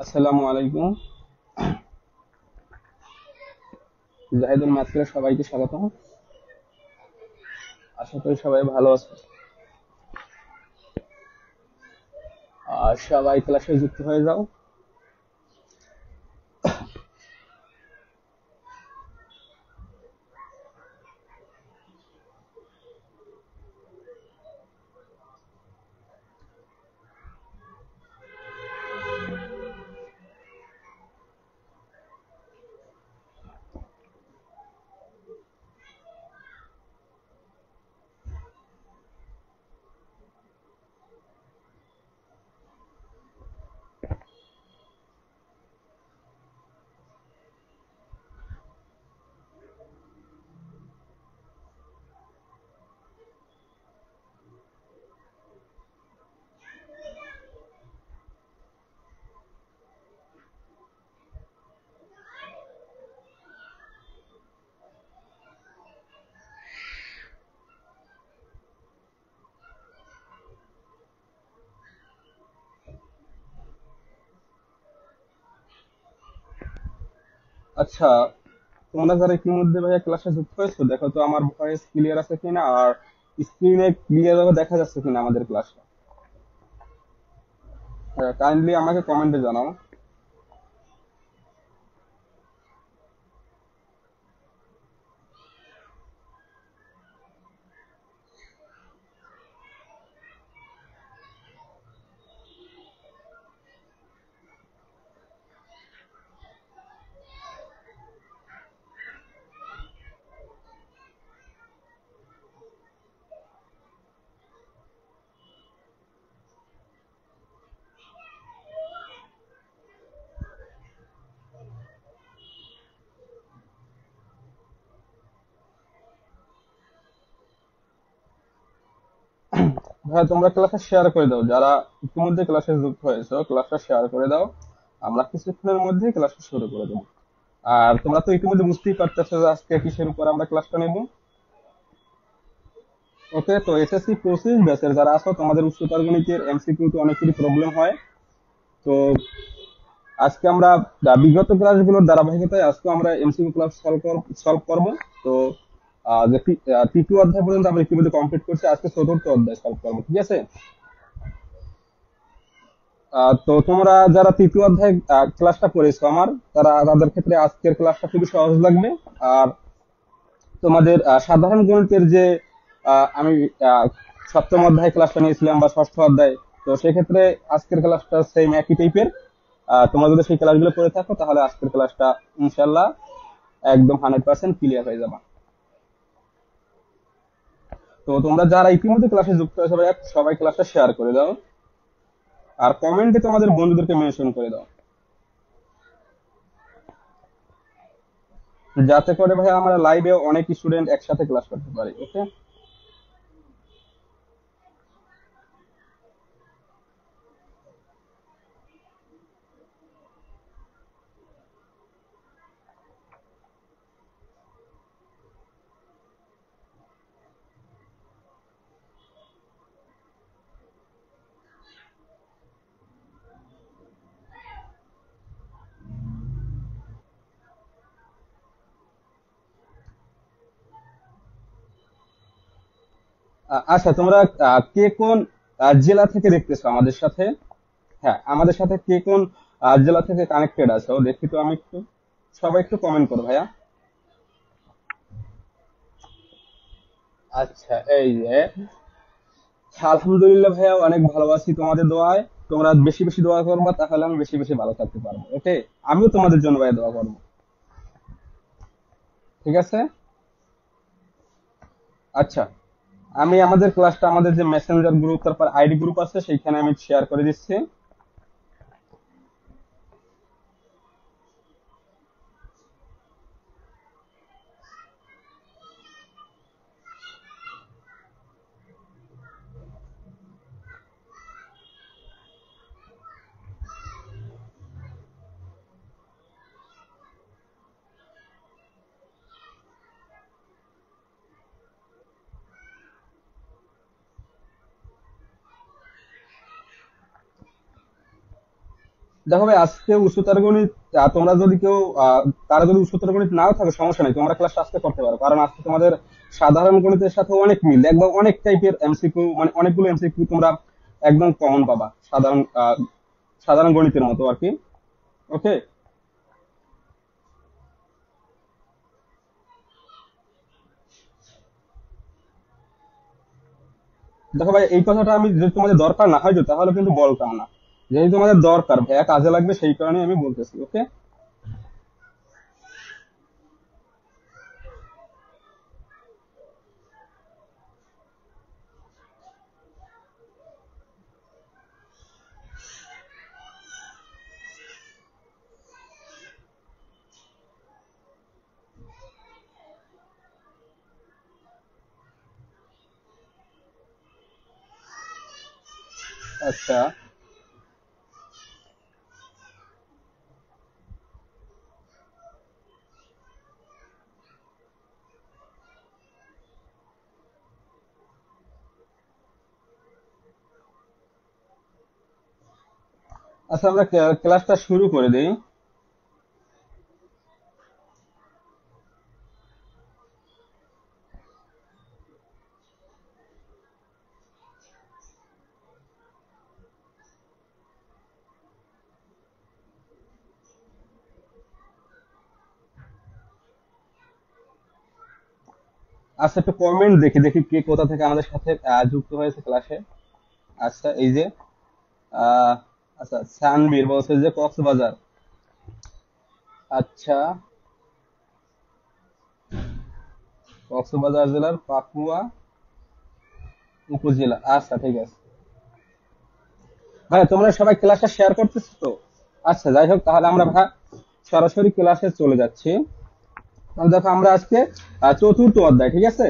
আসসালামু আলাইকুম। জাহিদুল মাস্টার সবাইকে স্বাগত। আশা করি সবাই ভালো আছে। আর সবাই ক্লাসে যুক্ত হয়ে যাও। আচ্ছা, তোমরা যারা ইতিমধ্যে ভাইয়া ক্লাসে যুক্ত হয়েছো, দেখো তো আমার ভয়েস ক্লিয়ার আছে কিনা, আর স্ক্রিনে ক্লিয়ার ভাবে দেখা যাচ্ছে কিনা আমাদের ক্লাসটা। কাইন্ডলি আমাকে কমেন্টে জানাও। ভাইয়া তোমরা ক্লাসে শেয়ার করে দাও, যারা ইতিমধ্যে ক্লাসে যুক্ত হয়েছো ক্লাসটা শেয়ার করে দাও। আমরা কিছুক্ষণের মধ্যেই ক্লাসটা শুরু করে দেবো। আর তোমরা তো ইতিমধ্যে বুঝতেই পারতেছো যে আজকে কিসের উপর আমরা ক্লাসটা নেব। ওকে, তো এসএসসি 25 ব্যাচের যারা আছো, তোমাদের উচ্চতর গণিতের এমসিকিউ তে অনেকেরই প্রবলেম হয়। তো আজকে আমরা বিগত ক্লাসগুলোর ধারাবাহিকতায় আজকে আমরা এমসিকিউ ক্লাস সলভ করব। তো যে তৃতীয় অধ্যায় পর্যন্ত আমরা ইতিমধ্যে কমপ্লিট করছি, আজকে চতুর্থ অধ্যায় সলভ করবো, ঠিক আছে? তো তোমরা যারা তৃতীয় অধ্যায় ক্লাসটা করেছো আমার, তাদের ক্ষেত্রে আজকের ক্লাসটা খুবই সহজ লাগবে। আর তোমাদের সাধারণ গণিতের যে আমি সপ্তম অধ্যায় ক্লাসটা নিয়েছিলাম বা ষষ্ঠ অধ্যায়, তো সেক্ষেত্রে আজকের ক্লাসটা সেম একই টাইপের। তোমরা যদি সেই ক্লাসগুলো করে থাকো তাহলে আজকের ক্লাসটা ইনশাল্লাহ একদম 100% ক্লিয়ার হয়ে যাবে। তো তোমরা যারা ইতিমধ্যে ক্লাসে যুক্ত হয়েছে ভাইয়া, সবাই ক্লাসটা শেয়ার করে দাও। আর কমেন্টে তোমাদের বন্ধুদেরকে মেনশন করে দাও, যাতে করে ভাই আমরা লাইভে অনেক স্টুডেন্ট একসাথে ক্লাস করতে পারি। ওকে। আচ্ছা, তোমরা কে কোন জেলা থেকে দেখতেছো আমাদের সাথে? হ্যাঁ, আমাদের সাথে কে কোন জেলা থেকে কানেক্টেড আছো দেখি তো আমি একটু। সবাই একটু কমেন্ট করো ভাইয়া। আচ্ছা, এই যে আলহামদুলিল্লাহ ভাইয়া, অনেক ভালো আছি তোমাদের দোয়ায়। তোমরা বেশি বেশি দোয়া করবা, তাহলে আমি বেশি বেশি ভালো থাকতে পারবো। ওকে, আমিও তোমাদের জন্য ভাইয়া দোয়া করবো। ঠিক আছে। আচ্ছা, আমি আমাদের ক্লাসটা, আমাদের যে মেসেঞ্জার গ্রুপ তারপর আইডি গ্রুপ আছে, সেইখানে আমি শেয়ার করে দিচ্ছি। দেখো ভাই, আজকে উচ্চতর গণিত তোমরা যদি কেউ কারো যদি উচ্চতর গণিত নাও থাকে সমস্যা নেই, তোমরা ক্লাসটা আজকে করতে পারো, কারণ আজকে তোমাদের সাধারণ গণিতের সাথে অনেক মিল, একদম অনেক টাইপের এমসিকিউ, মানে অনেকগুলো এমসিকিউ তোমরা একদম কমন পাবা সাধারণ গণিতের মতো আর কি। ওকে। দেখো ভাই, এই কথাটা আমি যদি তোমাদের দরকার না হয় তাহলে কিন্তু বলতাম না, যেহেতু তোমাদের দরকার ভাইয়া, কাজে লাগবে, সেই কারণে আমি বলতেছি। ওকে। আচ্ছা। আচ্ছা, আমরা ক্লাসটা শুরু করে দিই। আচ্ছা, একটু কমেন্ট দেখি দেখি কে কোথা থেকে আমাদের সাথে যুক্ত হয়েছে ক্লাসে। আচ্ছা, এই যে আহ আচ্ছা, সানবীর বলছে যে কক্সবাজার। আচ্ছা, কক্সবাজার জেলার পাকুয়া উপজেলা। আচ্ছা, ঠিক আছে। ভাই, তোমরা সবাই ক্লাসটা শেয়ার করতেছো তো? আচ্ছা, যাই হোক, তাহলে আমরা ভাই সরাসরি ক্লাসে চলে যাচ্ছি। তাহলে দেখো, আমরা আজকে চতুর্থ অধ্যায়, ঠিক আছে,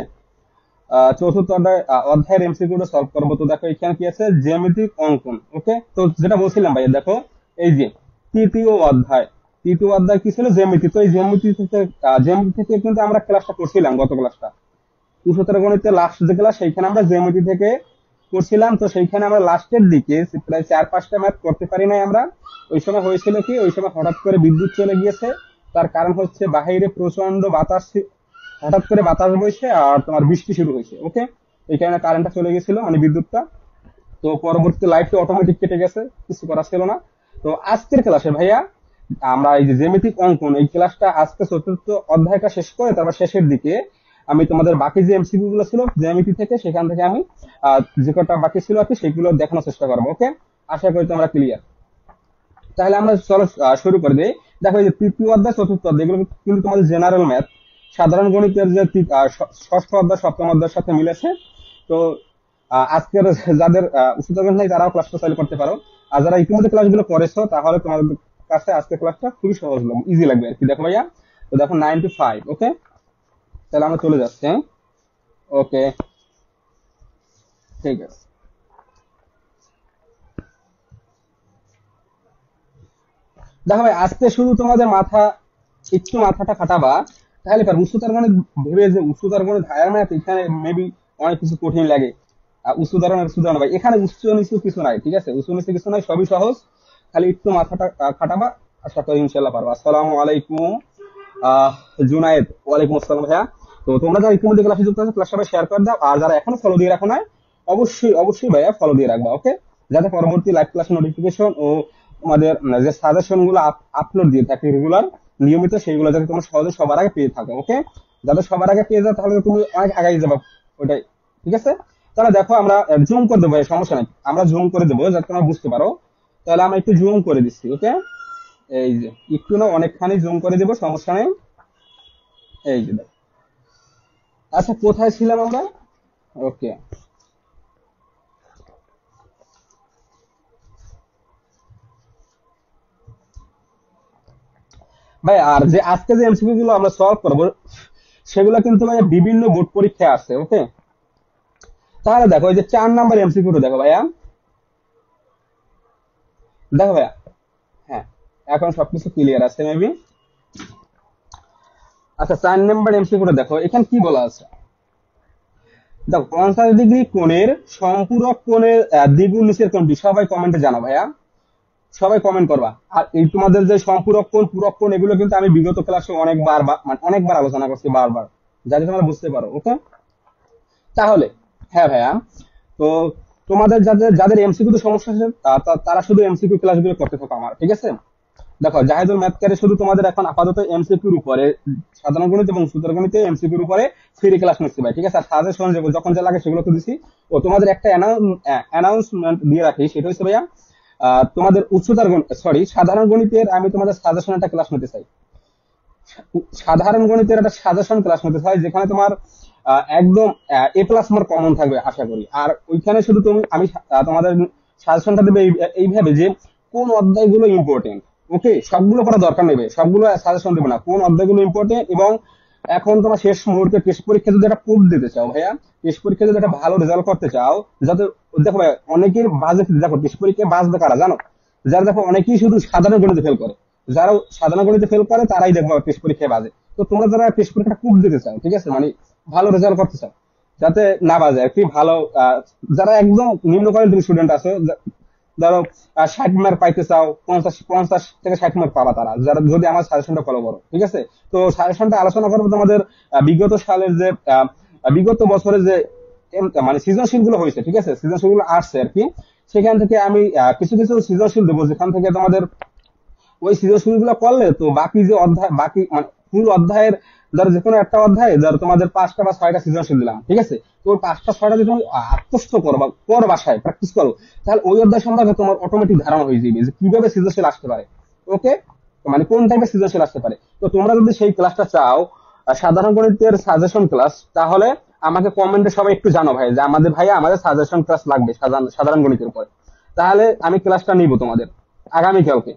চতুর্থ অধ্যায়ের এমসিকিউ টা সলভ করবো। তো দেখো, এখানে কি আছে, জ্যামিতিক অঙ্কন। ওকে, তো যেটা বলছিলাম ভাইয়া, দেখো এই যে তৃতীয় অধ্যায়, তৃতীয় অধ্যায় কি ছিল, জ্যামিতি। তো এই জ্যামিতি থেকে কিন্তু আমরা ক্লাসটা করছিলাম, গত ক্লাসটা উচ্চতর গণিতের লাস্ট যে ক্লাস, সেইখানে আমরা জ্যামিতি থেকে করছিলাম। তো সেইখানে আমরা লাস্টের দিকে প্রায় 4-5টা ম্যাথ করতে পারি নাই আমরা। ওই সময় হয়েছিল কি, ওই সময় হঠাৎ করে বিদ্যুৎ চলে গিয়েছে। তার কারণ হচ্ছে বাহিরে প্রচন্ড বাতাস হঠাৎ করে বাতাস বইছে আর তোমার বৃষ্টি শুরু হয়েছে। ওকে, এই কারণে কারেন্টটা চলে গেছিল, মানে বিদ্যুৎটা। তো পরবর্তীতে লাইটটা অটোমেটিক কেটে গেছে, কিছু করার ছিল না। তো আজকের ক্লাসে ভাইয়া আমরা এই যে জ্যামিতিক অঙ্কন, এই ক্লাসটা আজকে চতুর্থ অধ্যায়টা শেষ করে তারপর শেষের দিকে আমি তোমাদের বাকি যে এমসিকিউ গুলো ছিল জ্যামিতি থেকে, সেখান থেকে আমি যে কটা বাকি ছিল আর কি সেগুলো দেখানোর চেষ্টা করবো। ওকে, আশা করি তোমরা ক্লিয়ার। তাহলে আমরা চলো শুরু করে দিই। দেখো, এই যে তৃতীয় অধ্যায় চতুর্থ অধ্যায় এগুলো কিন্তু তোমাদের জেনারেল ম্যাথ, সাধারণ গণিতের যে ষষ্ঠ অধ্যায় সপ্তম অধ্যায়ের সাথে মিলেছে। তো আজকের যাদের উচ্চতর গণিত নাই তারাও ক্লাসটা চালু করতে পারো। আর যারা ইতিমধ্যে ক্লাসগুলো করেছো তাহলে তোমাদের কাছে আজকের ক্লাসটা খুবই সহজ লাগবে, ইজি লাগবে আর কি। দেখো ভাইয়া, তো দেখো 9 to 5। ওকে, তাহলে আমরা চলে যাচ্ছি। ওকে, ঠিক আছে। দেখো ভাই, আজকে শুধু তোমাদের একটু মাথাটা খাটাবা, তাহলে পার উচ্চতার গণিত ভেবে যে উচ্চতার গণিত হায়ার ম্যাথ, এখানে মেবি অনেক কিছু কঠিন লাগে। উচ্চ ধরনের সুদান ভাই, এখানে উচ্চ নিচু কিছু নাই, ঠিক আছে, উচ্চ নিচু কিছু নাই, সবই সহজ। খালি একটু মাথাটা খাটাবা, আশা করি ইনশাল্লাহ পারবা। আসসালামু আলাইকুম। আহ জুনায়েদ, ওয়ালাইকুম আসসালাম ভাইয়া। তো তোমরা যারা ইতিমধ্যে ক্লাসে যুক্ত আছে ক্লাস সবাই শেয়ার করে দাও, আর যারা এখনো ফলো দিয়ে রাখো না, অবশ্যই অবশ্যই ভাইয়া ফলো দিয়ে রাখবা। ওকে, যাতে পরবর্তী লাইভ ক্লাস নোটিফিকেশন ও তোমাদের যে সাজেশন গুলো আপলোড দিয়ে থাকি রেগুলার নিয়মিত, সেইগুলো যাতে তোমরা সহজে সবার আগে পেয়ে থাকো। ওকে, যাতে সবার আগে পেয়ে যাও তাহলে তো তুমি অনেক আগাই যাবে, ওইটাই। ঠিক আছে, তাহলে দেখো আমরা জুম করে দেবো, সমস্যা নেই, আমরা জুম করে দেবো যাতে তোমরা বুঝতে পারো। তাহলে আমরা একটু জুম করে দিচ্ছি। ওকে, এই যে একটু না অনেকখানি জুম করে দেবো, সমস্যা নেই। এই যে দেখো। আচ্ছা, কোথায় ছিলাম আমরা? ওকে ভাই, আর যে আজকে যে এমসিকিউ গুলো আমরা সলভ করবো সেগুলো কিন্তু ভাই বিভিন্ন বোর্ড পরীক্ষায় আসছে। ওকে, তাহলে দেখো এই যে 4 নাম্বার এমসিকিউ দেখো ভাইয়া, দেখো ভাইয়া। হ্যাঁ, এখন সবকিছু ক্লিয়ার আছে মেবি। আচ্ছা, 4 নাম্বার এমসিকিউ দেখো, এখানে কি বলা আছে। দেখো, 50 ডিগ্রি কোণের সম্পূরক কোণের দ্বিগুণ নিচের কোণটি, সবাই কমেন্টে জানা ভাইয়া। সবাই কমেন্ট করবা। আর এই তোমাদের যে সম্পূরক কোণ, পূরক কোণ, এগুলো কিন্তু আমি বিগত ক্লাসে মানে অনেকবার আলোচনা করছি, বারবার, যাতে তোমরা বুঝতে পারো। ওকে, তাহলে হ্যাঁ ভাইয়া, তো তোমাদের যাদের যাদের এমসিকিউ তে সমস্যা আছে তারা শুধু এমসিকিউ ক্লাসগুলো করতে থাকো আমার, ঠিক আছে? দেখো, জাহিদুল ম্যাথ ক্যারে শুধু তোমাদের এখন আপাতত এমসিকিউর উপরে, সাধারণ গণিত এবং সূত্র গণিতে এমসিকিউর উপরে ফ্রি ক্লাস নিচ্ছি ভাই, ঠিক আছে? আর সাজেশন যখন যা লাগে সেগুলো তো দিছি। ও তোমাদের একটা অ্যানাউন্সমেন্ট দিয়ে রাখি, সেটা হচ্ছে ভাইয়া, তোমাদের উচ্চতার সরি সাধারণ গণিতের আমি তোমাদের সাজেশন একটা ক্লাস নিতে চাই। সাধারণ গণিতের একটা সাজেশন ক্লাস নিতে চাই, যেখানে তোমার একদম A+ মার্ক কমন থাকবে আশা করি। আর ওইখানে শুধু আমি তোমাদের সাজেশনটা দেবে এইভাবে যে কোন অধ্যায়গুলো ইম্পর্টেন্ট। ওকে, সবগুলো করা দরকার নেবে, সবগুলো সাজেশন দেবে না, কোন অধ্যায়গুলো ইম্পর্টেন্ট। এবং এখন তোমার শেষ মুহূর্তে টেস্ট পরীক্ষা যদি একটা প্রুফ দিতে চাও ভাইয়া, টেস্ট পরীক্ষা যদি একটা ভালো রেজাল্ট করতে চাও, যাতে দেখো ভাই, অনেকের বাজে, দেখো টেস্ট পরীক্ষায় বাজবে কারা জানো? যারা দেখো অনেকেই শুধু সাধারণ গণিতে ফেল করে, যারা সাধারণ গণিতে ফেল করে তারাই দেখবো টেস্ট পরীক্ষায় বাজে। তো তোমরা যারা টেস্ট পরীক্ষা প্রুফ দিতে চাও, ঠিক আছে, মানে ভালো রেজাল্ট করতে চাও, যাতে না বাজে আর কি, ভালো যারা একদম নিম্ন কোয়ালিটির স্টুডেন্ট আছে, ধরো 60 মার্ক পাইতে চাও, 50 থেকে 60 মার্ক পাবা তারা, যারা যদি আমার সাজেশনটা ফলো করো, ঠিক আছে? তো সাজেশনটা আলোচনা করবো তোমাদের বিগত সালের যে বিগত বছরের যে মানে সৃজনশীল গুলো হয়েছে, ঠিক আছে, সৃজনশীল গুলো আসছে আর কি, সেখান থেকে আমি কিছু কিছু সৃজনশীল দেবো, যেখান থেকে তোমাদের ওই সৃজনশীল গুলো করলে তো বাকি যে অধ্যায়, বাকি মানে ফুল অধ্যায়ের, ধরো যে কোনো একটা অধ্যায়ে ধরো তোমাদের 5টা বা 6টা সৃজনশীল দিলাম, ঠিক আছে? তো ওই 5টা 6টা যদি তুমি আত্মস্থ করো বা কর বাসায় প্র্যাকটিস করো, তাহলে ওই অধ্যায় সম্পর্কে তোমার অটোমেটিক ধারণা হয়ে যাবে যে কিভাবে সৃজনশীল আসতে পারে। ওকে, মানে কোন টাইপের সৃজনশীল আসতে পারে। তো তোমরা যদি সেই ক্লাসটা চাও, সাধারণ গণিতের সাজেশন ক্লাস, তাহলে আমাকে কমেন্টে সবাই একটু জানো ভাই, যে আমাদের ভাইয়া আমাদের সাজেশন ক্লাস লাগবে সাধারণ গণিতের উপরে। তাহলে আমি ক্লাসটা নিব তোমাদের আগামীকালকে।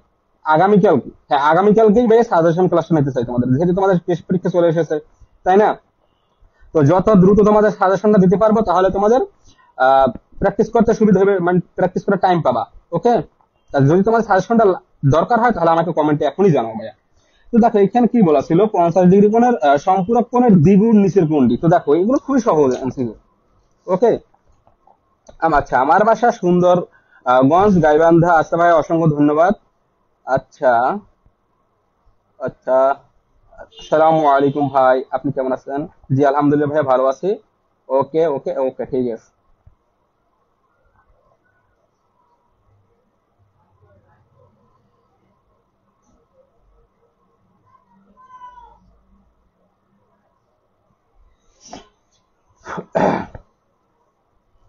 আগামীকালকে, হ্যাঁ আগামীকালকেই ভাই সাজেশন ক্লাসটা নিতে চাই তোমাদের, যেহেতু তোমাদের টেস্ট পরীক্ষা চলে এসেছে, তাই না? তো যত দ্রুত তোমাদের সাজেশনটা দিতে পারবো, তাহলে তোমাদের প্র্যাকটিস করতে সুবিধা হবে, মানে প্র্যাকটিস করার টাইম পাবা। ওকে, যদি তোমার সাজেশনটা দরকার হয়, তাহলে আমাকে কমেন্টে এখনই জানাও ভাইয়া। তো দেখো এখানে কি বলা ছিল, 50 ডিগ্রি কোণের সম্পূরক কোণের দ্বিগুণ নিচের কোণটি। তো দেখো এগুলো খুবই সহজ এমসিকিউ। ওকে, আচ্ছা, আমার বাসা সুন্দর গঞ্জ গাইবান্ধা। আচ্ছা ভাই, অসংখ্য ধন্যবাদ। আচ্ছা, আচ্ছা, আসসালামু আলাইকুম ভাই, আপনি কেমন আছেন? জি আলহামদুলিল্লাহ ভাই, ভালো আছি। ওকে ওকে ওকে, ঠিক আছে।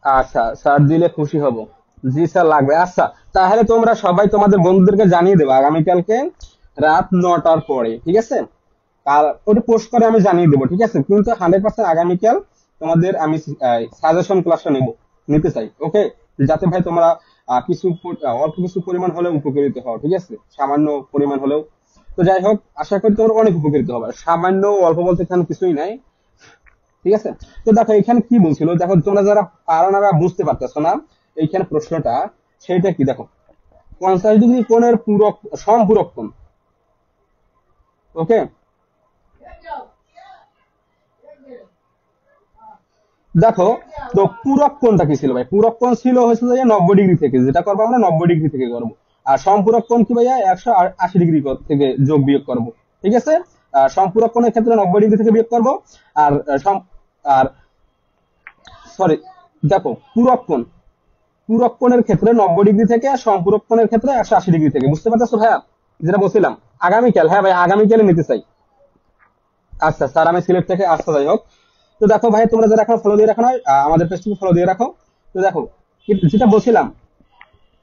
আচ্ছা স্যার, দিলে খুশি হব। জি স্যার, লাগবে। আচ্ছা, তাহলে তোমরা সবাই তোমাদের বন্ধুদেরকে জানিয়ে দেবে আগামীকালকে রাত 9টার পরে, ঠিক আছে? আর ওটা পোস্ট করে আমি জানিয়ে দেবো, ঠিক আছে? কিন্তু 100% আগামীকাল তোমাদের আমি সাজেশন ক্লাসটা নিতে চাই। ওকে, যাতে ভাই তোমরা অল্প কিছু পরিমাণ হলেও উপকৃত হও, ঠিক আছে? সামান্য পরিমাণ হলেও। তো যাই হোক, আশা করি তোমরা অনেক উপকৃত হবে। সামান্য অল্প বলতে এখানে কিছুই নাই, ঠিক আছে? তো দেখো এখানে কি বলছিল, দেখো তোমরা যারা পারো না বা বুঝতে পারতেছো না এইখানে প্রশ্নটা, সেইটা কি দেখো, 50 ডিগ্রি কোণের সম্পূরক কোণ। ওকে, দেখো, তো পূরক কোণটা কি ছিল ভাই? পূরক কোণ ছিল হচ্ছে যে 90 ডিগ্রি থেকে, যেটা করবো আমরা 90 ডিগ্রি থেকে করবো। আর সম্পূরক কোণ কি ভাইয়া? 180 ডিগ্রি থেকে যোগ বিয়োগ করবো, ঠিক আছে? সম্পূরক কোণের ক্ষেত্রে 90 ডিগ্রি থেকে বিয়োগ করবো। আর আর সরি, দেখো পূরক কোণের ক্ষেত্রে 90 ডিগ্রি থেকে, আর সম্পূরক কোণের ক্ষেত্রে 180 ডিগ্রি থেকে। বুঝতে পারতেছো ভাইয়া যেটা বলছিলাম? আগামীকাল, হ্যাঁ ভাই, আগামীকালে নিতে চাই। আচ্ছা স্যার, আমি সিলেট থেকে। আচ্ছা, যাই হোক। তো দেখো ভাই, তোমরা যারা এখন ফলো দিয়ে রাখো না, আমাদের পেজটিকে ফলো দিয়ে রাখো। তো দেখো যেটা বলছিলাম,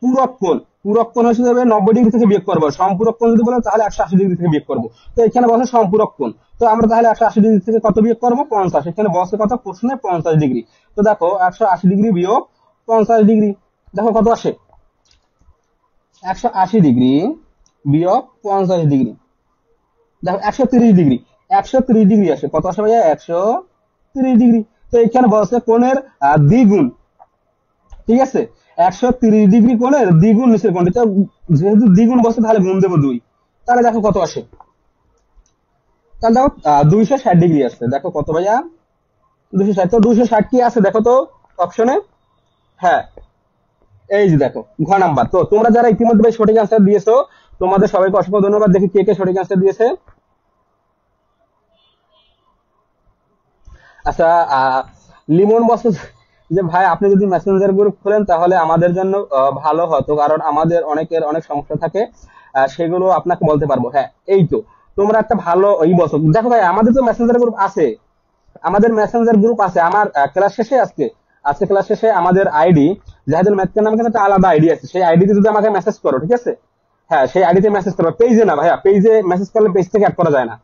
পূরক কোণ, পূরক কোণ হচ্ছে যাবে 90 ডিগ্রি থেকে বিয়োগ করবো। সম্পূরক কোণ যদি বলো, তাহলে 180 ডিগ্রি থেকে বিয়োগ করবো। তো এখানে বলছে সম্পূরক কোণ, তো আমরা তাহলে 180 ডিগ্রি থেকে কত বিয়োগ করবো? 50। এখানে বসে কত প্রশ্নে? 50 ডিগ্রি। তো দেখো 180 ডিগ্রি বিয়োগ 50 ডিগ্রি, দেখো কত আসে? 180 ডিগ্রি বিয়োগ 50 ডিগ্রি, দেখো 130 ডিগ্রি। 130 ডিগ্রি আসে, কত আসে ভাইয়া? 130 ডিগ্রি। তো এখানে বলছে কোণের দ্বিগুণ, ঠিক আছে? 130 ডিগ্রি কোণের দ্বিগুণ নিচের কোণ। এটা যেহেতু দ্বিগুণ বসে, তাহলে গুণ দেবো 2। তাহলে দেখো কত আসে, তাহলে দেখো 260 ডিগ্রি আসছে। দেখো কত ভাইয়া? 260। তো 260 কি আছে দেখো তো অপশনে? হ্যাঁ, এই যে দেখো ঘ নাম্বার। তো তোমরা যারা ইতিমধ্যে ভাই সঠিক অ্যান্সার দিয়েছো তোমাদের সবাইকে অসংখ্য ধন্যবাদ। দেখি কে কে সঠিক অ্যান্সার দিয়েছে। আচ্ছা, লিমন বলছে যে ভাই আপনি যদি মেসেঞ্জার গ্রুপ খোলেন তাহলে আমাদের জন্য ভালো হতো, কারণ আমাদের অনেকের অনেক সমস্যা থাকে, সেগুলো আপনাকে বলতে পারবো। হ্যাঁ, এই তো তোমরা একটা ভালো ই বলছো। দেখো ভাই আমাদের তো মেসেঞ্জার গ্রুপ আছে, আমাদের মেসেঞ্জার গ্রুপ আছে। আমার ক্লাস শেষে আজকে আজকে ক্লাস শেষে আমাদের আইডি জাহিদুল ম্যাথকের নামে কিন্তু একটা আলাদা আইডি আছে, সেই আইডিতে যদি আমাকে মেসেজ করো, ঠিক আছে? হ্যাঁ, সেই আইডিতে মেসেজ করো, পেজে না ভাইয়া, পেজে মেসেজ করলে পেজ থেকে অ্যাড করা যায় না।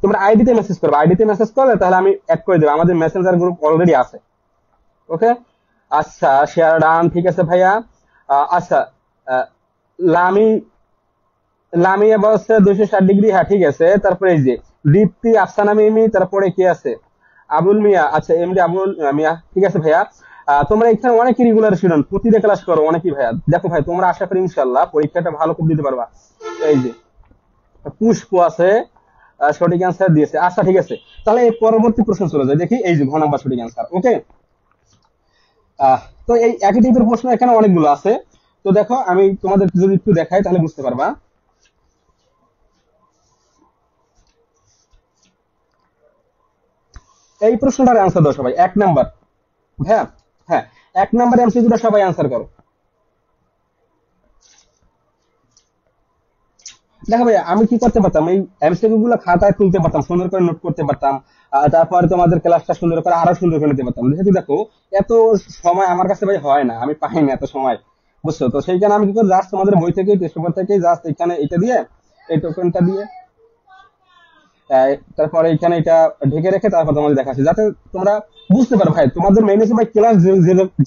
তোমরা আইডিতে মেসেজ করবে, আইডিতে মেসেজ করলে তাহলে আমি অ্যাড করে দেবো, আমাদের মেসেঞ্জার গ্রুপ অলরেডি আছে। ওকে, আচ্ছা শেয়ার ডান, ঠিক আছে ভাইয়া। আচ্ছা, আহ, লামি লামিয়া বলছে 260 ডিগ্রি, হ্যাঁ ঠিক আছে। তারপরে এই যে দীপ্তি, আফসানা মিমি, তারপরে কি আছে আবুল মিয়া, আচ্ছা এমডি আবুল মিয়া, ঠিক আছে ভাইয়া। তোমরা এখানে অনেক রেগুলার স্টুডেন্ট, প্রতিটা ক্লাস করো অনেকই ভাইয়া। দেখো ভাই তোমরা আশা করি ইনশাল্লাহ পরীক্ষাটা ভালো করে দিতে পারবা। এই যে পুষ্প আছে, সঠিক অ্যান্সার দিয়েছে। আচ্ছা ঠিক আছে, তাহলে এই পরবর্তী প্রশ্ন চলে যায়, দেখি। এই যে ঘ নাম্বার সঠিক অ্যান্সার। ওকে, তো এই একই টাইপের প্রশ্ন এখানে অনেকগুলো আছে। তো দেখো আমি তোমাদের যদি একটু দেখাই তাহলে বুঝতে পারবা। এই প্রশ্নটার অ্যান্সার দাও সবাই, 1 নাম্বার। হ্যাঁ, হ্যাঁ, 1 নাম্বার এমসিকিউটা সবাই অ্যান্সার করো। দেখো ভাই আমি কি করতে পারতাম, এই এমসিকিউ গুলো খাতায় তুলতে পারতাম, সুন্দর করে নোট করতে পারতাম। তারপরে তোমাদের ক্লাসটা সুন্দর করে আরো সুন্দর করে নিতে পারতাম। যেহেতু দেখো এত সময় আমার কাছে ভাই হয় না, আমি পাই না এত সময়, বুঝছো? তো সেইখানে আমি কি করি, জাস্ট তোমাদের বই থেকে টেস্ট পেপার থেকে জাস্ট এখানে এটা দিয়ে, এই টোকেনটা দিয়ে, তারপরে এখানে এটা ঢেকে রেখে তারপর তোমাদের দেখাচ্ছি, যাতে তোমরা বুঝতে পারো। ভাই তোমাদের মেইনেসে ভাই ক্লাস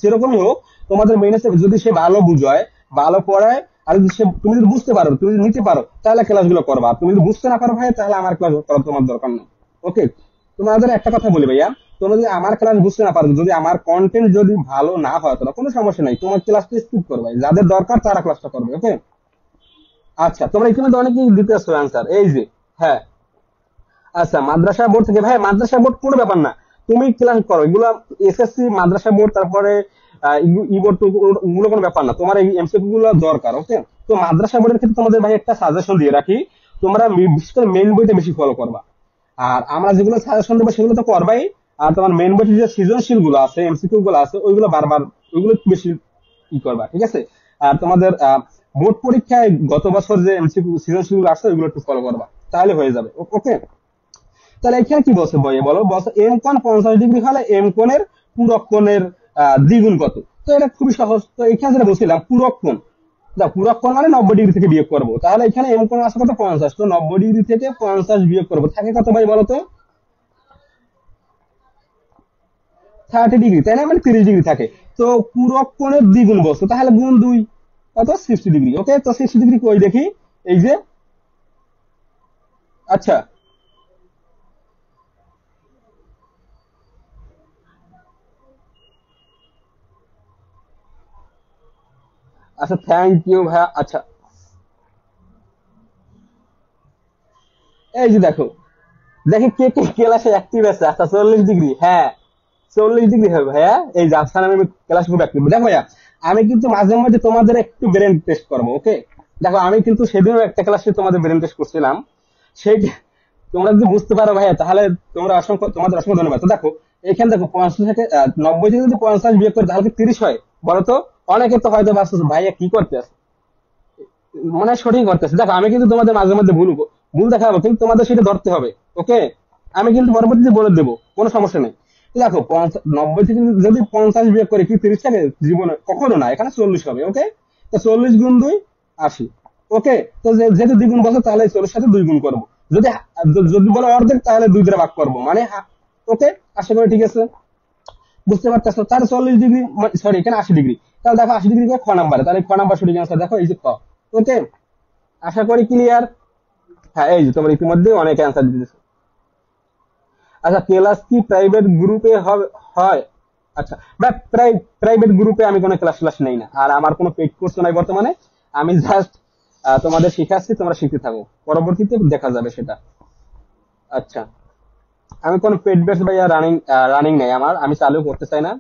যেরকমই হোক, তোমাদের মেইনেসে যদি সে ভালো বুঝায়, ভালো পড়ায়, আর যদি সে তুমি যদি বুঝতে পারো, তুমি যদি নিতে পারো, তাহলে ক্লাসগুলো করবা। আর তুমি যদি বুঝতে না পারো ভাই, তাহলে আমার ক্লাস করার তোমার দরকার নেই। ওকে, তোমাদের একটা কথা বলি ভাইয়া, তোমরা যদি আমার ক্লাস বুঝতে না পারো, যদি আমার কন্টেন্ট যদি ভালো না হয়, তাহলে কোনো সমস্যা নাই, তোমার ক্লাসটা স্কিপ করবে, যাদের দরকার তারা ক্লাসটা করবে। ওকে, আচ্ছা তোমরা এখানে তো অনেকেই দিতে আসছো অ্যান্সার। এই যে হ্যাঁ, আচ্ছা মাদ্রাসা বোর্ড থেকে, ভাই মাদ্রাসা বোর্ড কোনো ব্যাপার না, তুমি ক্লাস করো এগুলো। এসএসসি মাদ্রাসা বোর্ড, তারপরে ই বোর্ড, ওগুলো কোনো ব্যাপার না, তোমার এই এমসিকিউ গুলো দরকার। ওকে, তো মাদ্রাসা বোর্ডের ক্ষেত্রে তোমাদের ভাই একটা সাজেশন দিয়ে রাখি, তোমরা বিশেষ করে মেইন বইটা বেশি ফলো করবা। আর আমরা যেগুলো সাজেশন দেবো সেগুলো তো করবাই। আর তোমার মেইন বইতে যে সৃজনশীল গুলো আছে, এমসিকিউ গুলো আছে, ওইগুলো বারবার, ওইগুলো একটু বেশি ই করবা, ঠিক আছে? আর তোমাদের বোর্ড পরীক্ষায় গত বছর যে এমসিকিউ সৃজনশীল গুলো আছে ওইগুলো একটু ফলো করবা, তাহলে হয়ে যাবে। ওকে, তাহলে এখানে কি বলছে বইয়ে, বলো বলছে এম কোণ 50 ডিগ্রি হলে এম কোণের পূরক কোণের দ্বিগুণ কত? তো এটা খুবই সহজ। তো এখানে যেটা বলছিলাম পূরক কোণ, পূরক কোণ মানে 90 ডিগ্রি থেকে বিয়োগ করবো, তাহলে এখানে এম কোণ আছে কত, 50। তো 90 ডিগ্রি থেকে 50 বিয়োগ করবো, থাকে কত ভাই বলো তো? 30 ডিগ্রি, তাই না? মানে 30 ডিগ্রি থাকে। তো পূরক কোণের দ্বিগুণ বস্তু, তাহলে গুণ 2, কত, 60 ডিগ্রি। ওকে, তো 60 ডিগ্রি কই দেখি, এই যে, আচ্ছা, আচ্ছা থ্যাংক ইউ ভাইয়া। আচ্ছা, এই যে দেখো, দেখি কে কে ক্লাসে অ্যাক্টিভ আছে। আচ্ছা 40 ডিগ্রি, হ্যাঁ 40 ডিগ্রি হবে ভাইয়া। এই যে আফসান, আমি ক্লাস খুব অ্যাক্টিভ। দেখো ভাইয়া আমি কিন্তু মাঝে মাঝে তোমাদের একটু ব্রেন টেস্ট করবো। ওকে, দেখো আমি কিন্তু সেদিনও একটা ক্লাসে তোমাদের ব্রেন টেস্ট করছিলাম, সেই তোমরা যদি বুঝতে পারো ভাইয়া তাহলে তোমরা অসংখ্য, তোমাদের অসংখ্য ধন্যবাদ। তো দেখো এখানে দেখো 50 থেকে 90 থেকে যদি 50 বিয়োগ করে তাহলে কি 30 হয় বলো তো? অনেকে তো হয়তো ভাবছো ভাইয়া কি করতে আছে, মনে হয় সঠিক করতেছে। দেখো আমি কিন্তু তোমাদের মাঝে মধ্যে ভুল ভুল দেখাবো, কিন্তু তোমাদের সেটা ধরতে হবে। ওকে, আমি কিন্তু পরবর্তীতে বলে দেবো, কোনো সমস্যা নেই। দেখো 90 থেকে যদি 50 বিয়োগ করে কি 30 থাকে? জীবনে কখনো না, এখানে 40 হবে। ওকে, তো 40 গুণ 2, 80। ওকে, তো যেহেতু দ্বিগুণ বছর তাহলে 40 সাথে 2 গুণ করবো। যদি যদি বলো অর্ধেক তাহলে 2 দ্বারা ভাগ করবো, মানে ওকে, আশা করি ঠিক আছে, বুঝতে পারতেছো? তাহলে 40 ডিগ্রি, সরি এখানে 80 ডিগ্রি, তাহলে দেখো 80 ডিগ্রি খ নাম্বার, তাহলে খ নাম্বার সঠিক আনসার। দেখো এই যে খ। ওকে, আশা করি ক্লিয়ার। হ্যাঁ, এই যে তোমার ইতিমধ্যে অনেক অ্যান্সার দিতেছে। আচ্ছা ক্লাস কি প্রাইভেট গ্রুপে হবে, হয়? আচ্ছা, বা প্রাইভেট গ্রুপে আমি কোনো ক্লাস ক্লাস নেই না, আর আমার কোনো পেইড কোর্স নাই বর্তমানে। আমি জাস্ট তোমাদের শিখাচ্ছি, তোমরা শিখতে থাকো, পরবর্তীতে দেখা যাবে সেটা। আচ্ছা, আমি কোনো পেইড বেস বা রানিং রানিং নেই আমার, আমি চালু করতে চাই না।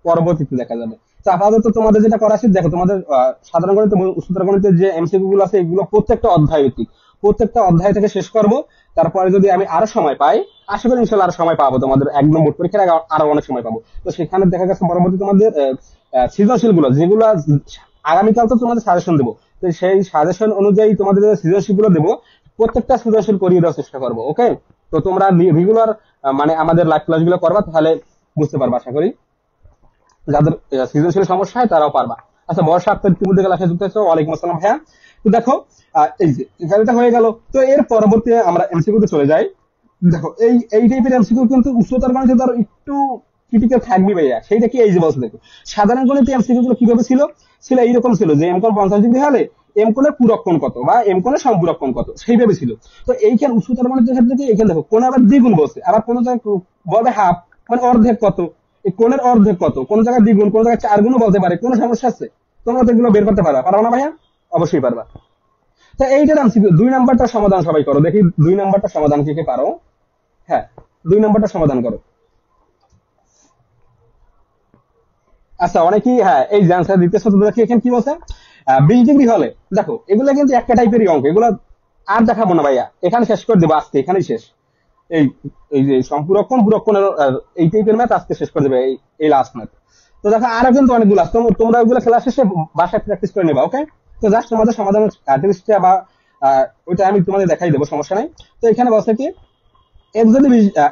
পরবর্তীতে দেখা যাবে। তো আপাতত তোমাদের যেটা করা উচিত, দেখো তোমাদের সাধারণ গণিত এবং উচ্চতর গণিতের যে এমসিকিউ গুলো আছে এগুলো প্রত্যেকটা অধ্যায় ভিত্তিক, প্রত্যেকটা অধ্যায় থেকে শেষ করব। তারপরে যদি আমি আরো সময় পাই, আশা করি ইনশাল্লাহ আরো সময় পাবো, তোমাদের একদম বোর্ড পরীক্ষার আগে আরো অনেক সময় পাবো। তো সেখানে দেখা গেছে পরবর্তী তোমাদের সৃজনশীল গুলো যেগুলো আগামীকাল তো তোমাদের সাজেশন দেবো, তো সেই সাজেশন অনুযায়ী তোমাদের যে সৃজনশীল গুলো দেবো প্রত্যেকটা সৃজনশীল করিয়ে দেওয়ার চেষ্টা করবো। ওকে, তো তোমরা রেগুলার মানে আমাদের লাইভ ক্লাস গুলো করবা, তাহলে বুঝতে পারবা আশা করি। যাদের সৃজনশীল সমস্যা হয় তারাও পারবা। আচ্ছা, বর্ষা আক্তার ইতিমধ্যে ক্লাসে যুক্ত হয়েছে, ওয়ালাইকুম আসসালাম ভাইয়া। তো দেখো এই যে এখানেটা হয়ে গেল। তো এর পরবর্তী আমরা এমসিকিউ তে চলে যাই। দেখো এই টাইপের এমসিকিউ কিন্তু উচ্চতর গণিতে ধরো একটু ক্রিটিক্যাল থাকবে ভাইয়া। সেইটা কি, এই যে বলছে দেখো সাধারণ গণিতে এমসিকিউ গুলো কিভাবে ছিল, ছিল এইরকম ছিল যে এম কোণ 50 ডিগ্রি হলে এম কোণের পূরক কোণ কত বা এম কোণের সম্পূরক কোণ কত, সেইভাবে ছিল। তো এইখানে উচ্চতর গণিতের ক্ষেত্রে কি, এইখানে দেখো কোণ আবার দ্বিগুণ বলছে, আবার কোন জায়গায় বলবে হাফ, মানে অর্ধেক কত, এই কোণের অর্ধেক কত, কোন জায়গায় দ্বিগুণ, কোন জায়গায় 4 গুণও বলতে পারে। কোনো সমস্যা আছে? তোমরা তো এগুলো বের করতে পারবা, পারবা না ভাইয়া? অবশ্যই পারবা। তো এইটার এমসিকিউ 2 নাম্বারটা সমাধান সবাই করো, দেখি 2 নাম্বারটা সমাধান কে কে পারো। হ্যাঁ, 2 নাম্বারটা সমাধান করো। আচ্ছা, অনেকেই হ্যাঁ এই যে অ্যান্সার দিতেছে। তো দেখি এখানে কি বলছে, 20 ডিগ্রি হলে, দেখো এগুলো কিন্তু একটা টাইপেরই অঙ্ক, এগুলো আর দেখাবো না ভাইয়া, এখানে শেষ করে দেবো আজকে, এখানেই শেষ। এই এই যে সম্পূরকন পুরক্ষণের এই টাইপের ম্যাথ আজকে শেষ করে দেবে, এই লাস্ট ম্যাথ। তো দেখো আরো কিন্তু অনেকগুলো আছে, তোমরা ওইগুলো ক্লাস শেষে বাসায় প্র্যাকটিস করে নেবা। ওকে, তো জাস্ট তোমাদের সমাধানের টিপসটা বা ওইটা আমি তোমাদের দেখাই দেবো, সমস্যা নাই। তো এখানে বলছে কি,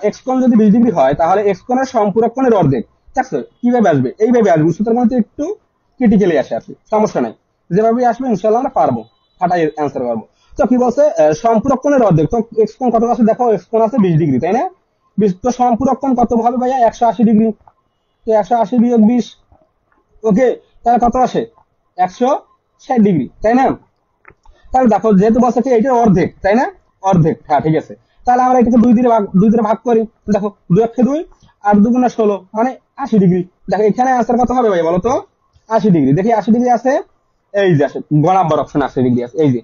এক্স কোণ যদি 20 ডিগ্রি হয় তাহলে এক্স কোণের সম্পূরক কোণের অর্ধেক। দেখছো কিভাবে আসবে, এইভাবে আসবে। উচ্চতর গণিতে একটু ক্রিটিক্যালি আসে আর কি, সমস্যা নাই, যেভাবে আসবে ইনশাল্লাহ আমরা পারবো, ফাটাই অ্যান্সার পারবো। তো কি বলছে, সম্পূরক কোণের অর্ধেক। তো এক্স কোণ কত আছে দেখো, এক্স কোণ আছে 20 ডিগ্রি, তাই না? তো সম্পূরক কোণ কত হবে ভাইয়া, 180 ডিগ্রি। তো 180 বিয়োগ 20, ওকে, তাহলে কত আসে, 160 ডিগ্রি, তাই না? তাহলে দেখো যেহেতু বলছে কি এটার অর্ধেক, তাই না? অর্ধেক, হ্যাঁ ঠিক আছে। তাহলে আমরা এটাকে দুই দিয়ে ভাগ করি। দেখো 2 × 2 আর 2 × 16 মানে 80 ডিগ্রি। দেখো এখানে আনসার কত হবে ভাই বলো তো, 80 ডিগ্রি। দেখি 80 ডিগ্রি আছে, এই যে আসে গ নাম্বার অপশন 80 ডিগ্রি আছে, এই যে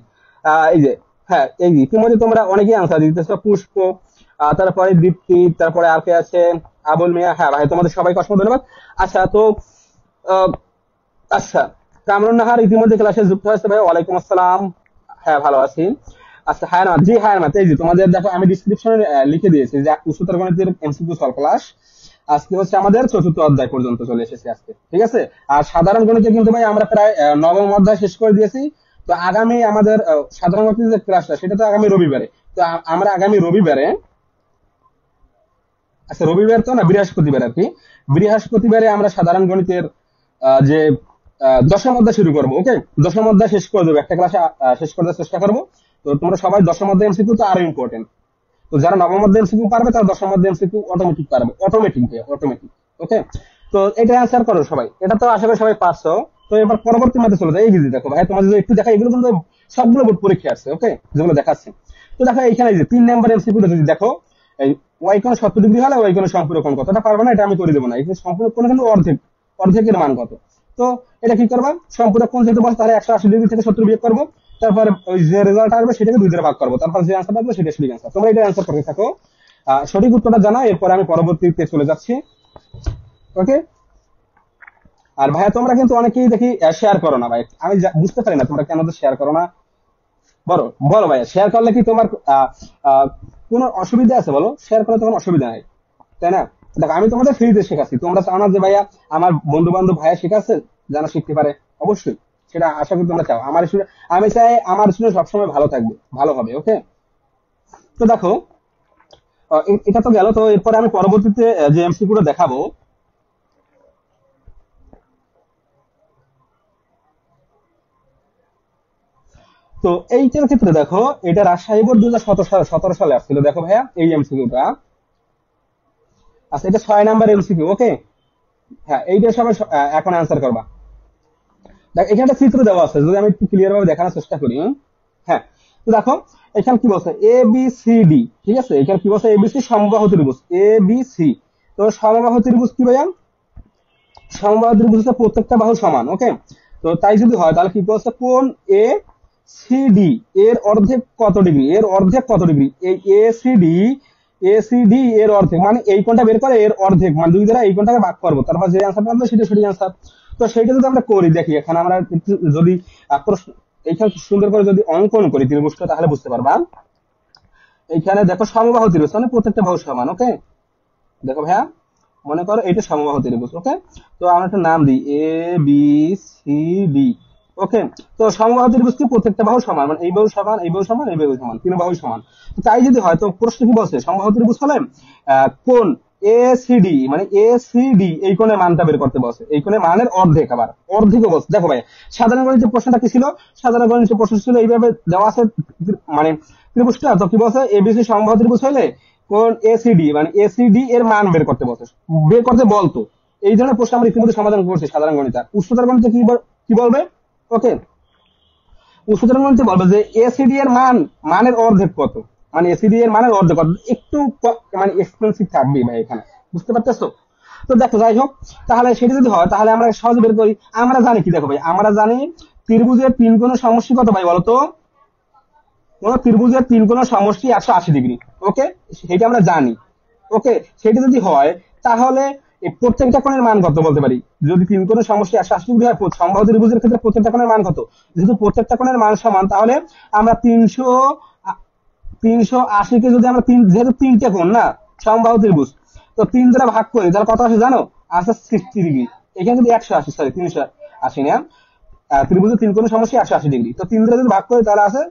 এই যে, হ্যাঁ এই যে ইতিমধ্যে তোমরা অনেকেই আনসার দিতেছো, পুষ্প, তারপরে দীপ্তি, তারপরে আর কে আছে, আবুল মিয়া। হ্যাঁ ভাই, তোমাদের সবাইকে অসংখ্য ধন্যবাদ। আচ্ছা তো আহ, আচ্ছা, কামরুন নাহার ইতিমধ্যে ক্লাসে যুক্ত হয়েছে ভাই, ওয়ালাইকুম আসসালাম। হ্যাঁ ভালো আছি। আচ্ছা হ্যাঁ না, জি হ্যাঁ না, এই যে তোমাদের দেখো আমি ডিসক্রিপশনে লিখে দিয়েছি যে উচ্চতর গণিতের এমসিকিউ সলভ ক্লাস আজকে হচ্ছে আমাদের 4র্থ অধ্যায় পর্যন্ত চলে এসেছি আজকে, ঠিক আছে? আর সাধারণ গণিতে কিন্তু ভাই আমরা প্রায় 9ম অধ্যায় শেষ করে দিয়েছি। তো আগামী আমাদের সাধারণ গণিতের যে ক্লাসটা সেটা তো আগামী রবিবারে। তো আমরা আগামী রবিবারে, আচ্ছা রবিবার তো না, বৃহস্পতিবার আর কি, বৃহস্পতিবারে আমরা সাধারণ গণিতের যে 10ম অধ্যায় শুরু করবো। ওকে, 10ম অধ্যায় শেষ করে দেবো, একটা ক্লাসে শেষ করার চেষ্টা করবো। তো তোমরা সবাই 10ম অধ্যায় এমসিকিউ তো আরো ইম্পর্টেন্ট। তো যারা 9ম অধ্যায় এমসিকিউ পারবে তারা 10ম অধ্যায় এমসিকিউ অটোমেটিক পারবে, অটোমেটিক ভাই, অটোমেটিক। ওকে, তো এটা অ্যান্সার করো সবাই, এটা তো আশা করি সবাই পারছো। তো এবার পরবর্তী ম্যাথে চলে যায়। এই যে দেখো ভাই, তোমাদের যদি একটু দেখা, এগুলো কিন্তু সবগুলো বোর্ড পরীক্ষা আসছে, ওকে, যেগুলো দেখাচ্ছে। তো দেখো এইখানে এই যে 3 নাম্বার এমসিকিউটা যদি দেখো, এই ওয়াই কোণ 70 ডিগ্রি হলে ওয়াই কোণের সম্পূরক কোণ কত, এটা পারবে না, এটা আমি করে দেবো না। এখানে সম্পূরক কোণ কিন্তু অর্ধেক, অর্ধেকের মান কত। তো এটা কি করবা, সম্পূরক কোণ যেহেতু বলছে তাহলে 180 ডিগ্রি থেকে 70 বিয়োগ করবো, তারপর ওই যে রেজাল্ট আসবে সেটাকে 2 দিয়ে ভাগ করবো, তারপর যে আনসার আসবে সেটা সঠিক আনসার। তোমরা এটা আনসার করতে থাকো, সঠিক উত্তরটা জানা, এরপরে আমি পরবর্তীতে চলে যাচ্ছি। ওকে, আর ভাইয়া তোমরা কিন্তু অনেকেই দেখি শেয়ার করো না ভাই, আমি বুঝতে পারি না তোমরা কেন শেয়ার করো না। বলো বলো ভাইয়া, শেয়ার করলে কি তোমার আহ, আহ, কোনো অসুবিধা আছে বলো? শেয়ার করলে তোমার অসুবিধা নাই, তাই না? দেখো আমি তোমাদের ফ্রিতে শেখাচ্ছি, তোমরা চাও না যে ভাইয়া আমার বন্ধু বান্ধব ভাইয়া শেখাচ্ছে যেন শিখতে পারে? অবশ্যই সেটা আশা করি তোমরা চাও। আমি চাই আমার স্টুডেন্ট সবসময় ভালো থাকবে, ভালো হবে। ওকে, তো দেখো এটা তো গেল। তো এরপরে আমি পরবর্তীতে যে এমসিকিউটা দেখাবো, তো এইটার ক্ষেত্রে দেখো এটা রাজশাহী বোর্ড 2017 সালে আসছিল। দেখো ভাইয়া এই এমসিকিউটা, আচ্ছা এটা 6 নাম্বার এমসিকিউ। ওকে, হ্যাঁ এইটা সবাই এখন অ্যান্সার করবা। দেখ এখানে একটা চিত্র দেওয়া আছে, যদি আমি একটু ক্লিয়ার ভাবে দেখানোর চেষ্টা করি। হ্যাঁ, তো দেখো এখানে কি বলছে, এ বি সি ডি, ঠিক আছে? এখানে কি বলছে, এবিসি সমবাহু ত্রিভুজ, এ বি সি। তো সমবাহু ত্রিভুজ কি ভাইয়া, সমবাহু ত্রিভুজ হচ্ছে প্রত্যেকটা বাহু সমান। ওকে, তো তাই যদি হয় তাহলে কি বলছে, কোণ এ সি ডি এর অর্ধেক কত ডিগ্রি, এর অর্ধেক কত ডিগ্রি, এই এ সি ডি এসিডি এর অর্ধেক, মানে এই কোণটা বের করে এর অর্ধেক, মানে 2 দ্বারা এই কোণটাকে ভাগ করবো, তারপর যে অ্যান্সারটা আসবে সেটা সঠিক অ্যান্সার। তো সেইটা যদি আমরা করি, দেখি এখানে আমরা যদি প্রশ্ন এইখানে সুন্দর করে যদি অঙ্কন করি ত্রিভুজটা, তাহলে বুঝতে পারবা। এইখানে দেখো সমবাহু ত্রিভুজ, মানে প্রত্যেকটা বাহু সমান। ওকে, দেখো ভাইয়া, মনে করো এটা সমবাহু ত্রিভুজ। ওকে, তো আমরা একটা নাম দিই এ বি সি ডি। ওকে, তো সমবাহু ত্রিভুজ কি প্রত্যেকটা বাহু সমান, মানে এই বাহু সমান, এই বাহু সমান, এই বাহু সমান, তিন বাহু সমান। তো তাই যদি হয়, তো প্রশ্ন কি বলছে, সমবাহু ত্রিভুজ হলে কোণ এসিডি, মানে এসিডি এই কোণের মানটা বের করতে বলছে, এই কোণের মানের অর্ধেক, আবার অর্ধেকও বলছে। দেখো ভাই, সাধারণ গণিতের প্রশ্নটা কি ছিল, সাধারণ গণিতের প্রশ্ন ছিল এইভাবে দেওয়া আছে, মানে ত্রিভুজটা তো কি বলছে, এবিসি সমবাহু ত্রিভুজ হলে কোন এসিডি, মানে এসিডি এর মান বের করতে বলছে, বের করতে বলতো। এই ধরনের প্রশ্ন আমরা ইতিমধ্যে সমাধান করছি সাধারণ গণিত। আর উচ্চতর গণিতে কি বলবে, ওকে, উচ্চতর গণিতে বলবে যে এসিডি এর মানের অর্ধেক কত, মানে এসিডি এর মানের অর্ধেক কত, একটু মানে এক্সপেন্সিভ থাকবে ভাই এখানে, বুঝতে পারতেছো। তো দেখো, যাই হোক, তাহলে সেটা যদি হয় তাহলে আমরা সহজে বের করি। আমরা জানি কি, দেখো ভাই, আমরা জানি ত্রিভুজের তিন কোণের সমষ্টি কত ভাই বলতো, কোন ত্রিভুজের তিন কোণের সমষ্টি 180 ডিগ্রি। ওকে, সেটা আমরা জানি। ওকে, সেটা যদি হয় তাহলে এই প্রত্যেকটা কোণের মান কত বলতে পারি, যদি তিন কোণের সমষ্টি 180 ডিগ্রি হয়, সমবাহু ত্রিভুজের ক্ষেত্রে প্রত্যেকটা কোণের মান কত, যেহেতু প্রত্যেকটা কোণের মান সমান, তাহলে আমরা 380 কে যদি আমরা যেহেতু তিনটে কোণ না সমবাহু ত্রিভুজ, তো 3 দ্বারা ভাগ করি, তাহলে কত আসে জানো, আসে 60 ডিগ্রি। এখানে যদি 180, সরি 380 না, ত্রিভুজের তিন কোণের সমষ্টি 180 ডিগ্রি, তো 3 দ্বারা যদি ভাগ করি তাহলে আসে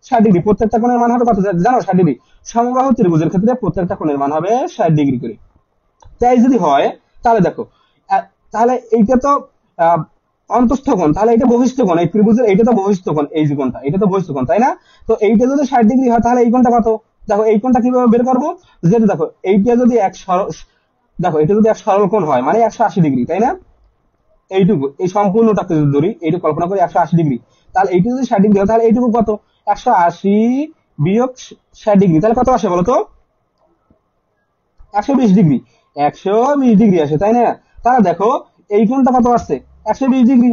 60 ডিগ্রি। প্রত্যেকটা কোণের মান হবে কত জানো, 60 ডিগ্রি। সমবাহু ত্রিভুজের ক্ষেত্রে প্রত্যেকটা কোণের মান হবে 60 ডিগ্রি করে। তাই যদি হয় তাহলে দেখো, তাহলে এইটা তো অন্তস্থ কোণ, তাহলে এটা বহিস্থ কোণ, এই ত্রিভুজের এইটা তো বহিস্থ কোণ, এই যে কোণটা এটা তো বহিস্থ কোণ, তাই না। তো এইটা যদি 60 ডিগ্রি হয় তাহলে এই কোণটা কত, দেখো এই কোণটা কিভাবে বের করবো, যেটা দেখো এইটা যদি দেখো এটা যদি এক সরল কোণ হয়, মানে 180 ডিগ্রি, তাই না। এইটুকু, এই সম্পূর্ণটাকে যদি ধরি, এইটুকু কল্পনা করি 180 ডিগ্রি, তাহলে এইটুকু যদি 60 ডিগ্রি হয় তাহলে এইটুকু কত, 180 - 60 ডিগ্রি, তাহলে কত আসে বলতো, 120 ডিগ্রি। 120 ডিগ্রি আসে, তাই না। তাহলে দেখো এই কোণটা কত আসছে, 120 ডিগ্রি।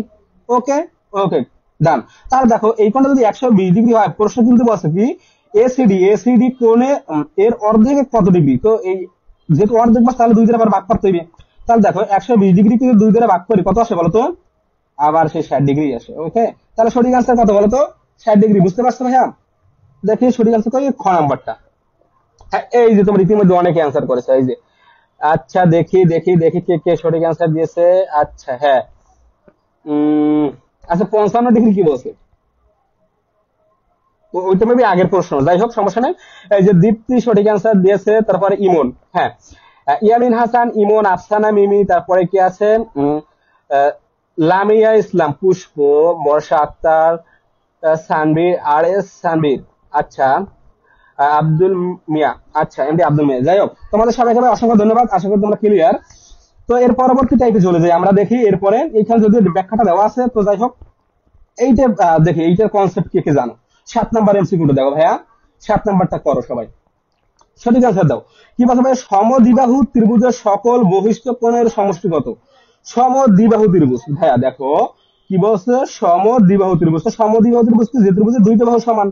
ওকে, ওকে, ডান। তাহলে দেখো এই কোণটা যদি 120 ডিগ্রি হয়, প্রশ্ন কিন্তু বলছে কি এসিডি কোণে এর অর্ধেক কত ডিগ্রি। তো এই যেহেতু অর্ধেক বাস, তাহলে 2 দ্বারা আবার ভাগ করতে হবে। তাহলে দেখো 120 ডিগ্রি কিন্তু 2 দ্বারা ভাগ করি, কত আসে বলতো, আবার সেই 60 ডিগ্রি আসে। ওকে, তাহলে সঠিক আনসার কত বলতো, 60 ডিগ্রি। বুঝতে পারছো ভাইয়া, দেখি সঠিক আনসার করি খ নাম্বারটা। হ্যাঁ, এই যে তোমার ইতিমধ্যে অনেকে অ্যান্সার করেছে, এই যে। আচ্ছা, দেখি দেখি দেখি কে কে সঠিক অ্যান্সার দিয়েছে। আচ্ছা, হ্যাঁ, আচ্ছা, 55 ডিগ্রি কি বলছে, ওইটা মেবি আগের প্রশ্ন, যাই হোক সমস্যা নেই। এই যে দীপ্তি সঠিক অ্যান্সার দিয়েছে, তারপরে ইমন, হ্যাঁ, ইয়ামিন হাসান, ইমন, আফসানা, মিমি, তারপরে কি আছে, লামিয়া ইসলাম, পুষ্প, বর্ষা আক্তার, সানবীর, আর এস সানবীর, আচ্ছা, আব্দুল মিয়া, আচ্ছা, এমডি আব্দুল মিয়া। যাই হোক, তোমাদের সবাইকে অসংখ্য ধন্যবাদ, আশা করি তোমরা ক্লিয়ার। তো এর পরবর্তী টাইপে চলে যাই আমরা, দেখি এরপরে এইখানে যদি ব্যাখ্যাটা দেওয়া আছে, তো যাই হোক এইটা দেখি এইটার কনসেপ্ট কে কে জানো। 7 নাম্বার এমসিকিউটা দেখো ভাইয়া, 7 নাম্বারটা করো সবাই, সঠিক আনসার দাও। কি বলছে ভাই, সমদ্বিবাহু ত্রিভুজের সকল বহিষ্ঠ কোণের সমষ্টি কত। সমদ্বিবাহু ত্রিভুজ, ভাইয়া দেখো কি বলছে, সমদ্বিবাহু ত্রিভুজ। তো সমদ্বিবাহু ত্রিভুজ কি, যে ত্রিভুজের দুইটা বাহু সমান।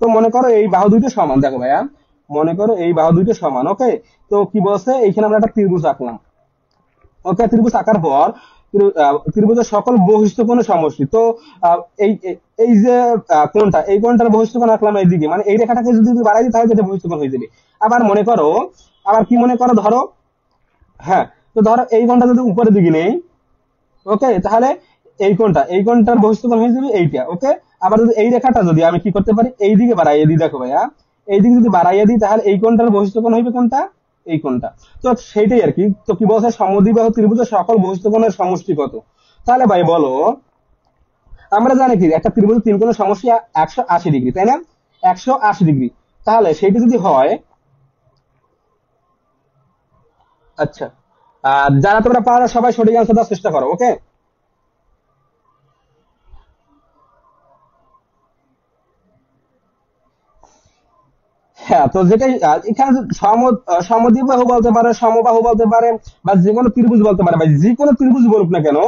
তো মনে করো এই বাহু দুইটা সমান, দেখো ভাইয়া, মনে করো এই বাহু দুইটা সমান। ওকে, তো কি বলছে, এইখানে আমরা একটা ত্রিভুজ আঁকলাম। ওকে, ত্রিভুজ আঁকার পর ত্রিভুজের সকল বহিষ্ঠ কোণের সমষ্টি। তো এই এই যে কোণটা, এই কোণটার বহিষ্ঠ কোণ আঁকলাম এইদিকে, মানে এই রেখাটাকে যদি বাড়াই দিই তাহলে এটা বহিষ্ঠ কোণ হয়ে যাবে। আবার মনে করো, আবার কি মনে করো, ধরো, হ্যাঁ, তো ধরো এই কোণটা যদি উপরের দিকে নেই, ওকে, তাহলে এই কোণটার বহিষ্ঠ কোণ হয়ে যাবে এইটা। ওকে, আবার যদি এই রেখাটা যদি আমি কি করতে পারি, এই দিকে বাড়াইয়ে দিই, দেখো ভাইয়া, এই দিকে যদি বাড়াইয়ে দিই তাহলে এই কোণটার বহিষ্ঠ কোণ হইবে কোনটা, এই কোণটা। তো সেইটাই আর কি। তো কি বলছে, সমদ্বিবাহু ত্রিভুজের সকল বহিষ্ঠ কোণের সমষ্টি কত। তাহলে ভাই বলো, আমরা জানি কি একটা ত্রিভুজের তিন কোণের সমষ্টি 180 ডিগ্রি, তাই না, 180 ডিগ্রি। তাহলে সেইটা যদি হয়, আচ্ছা, যারা তোমরা পারো সবাই সঠিক অ্যান্সার দেওয়ার চেষ্টা করো। ওকে, হ্যাঁ, তো যেটাই এখানে সমদ্বিবাহু বলতে পারে, সমবাহু বলতে পারে, বা যে কোনো ত্রিভুজ বলতে পারে, বা যে কোনো ত্রিভুজ বলুক না কেন,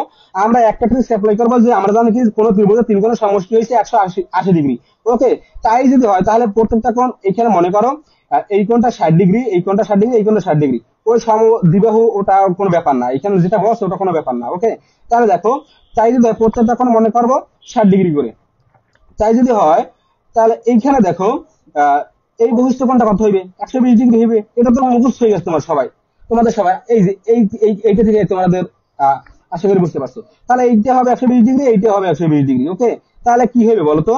আমরা একটা ট্রিক্স অ্যাপ্লাই করবো, যে আমরা জানি কি কোনো ত্রিভুজের তিন কোণের সমষ্টি হয়েছে 180 ডিগ্রি। ওকে, তাই যদি হয় তাহলে প্রত্যেকটা কোণ, এখানে মনে করো এই কোণটা 60 ডিগ্রি, এই কোণটা 60 ডিগ্রি, এই কোণটা 60 ডিগ্রি, ওই সমদ্বিবাহু ওটা কোনো ব্যাপার না, এখানে যেটা বস ওটা কোনো ব্যাপার না। ওকে, তাহলে দেখো তাই যদি প্রত্যেকটা কোণ মনে করবো 60 ডিগ্রি করে, তাই যদি হয় তাহলে এইখানে দেখো আহ, এই বহিষ্ঠ কোণটা কত হইবে, 120 ডিগ্রি হইবে। এটা তো মুখস্থ হয়ে গেছে তোমাদের সবাই, এই যে এইটা থেকে তোমাদের আশা করি বুঝতে পারছো। তাহলে এইটা হবে 120 ডিগ্রি, এইটা হবে 120 ডিগ্রি। ওকে, তাহলে কি হবে বলতো,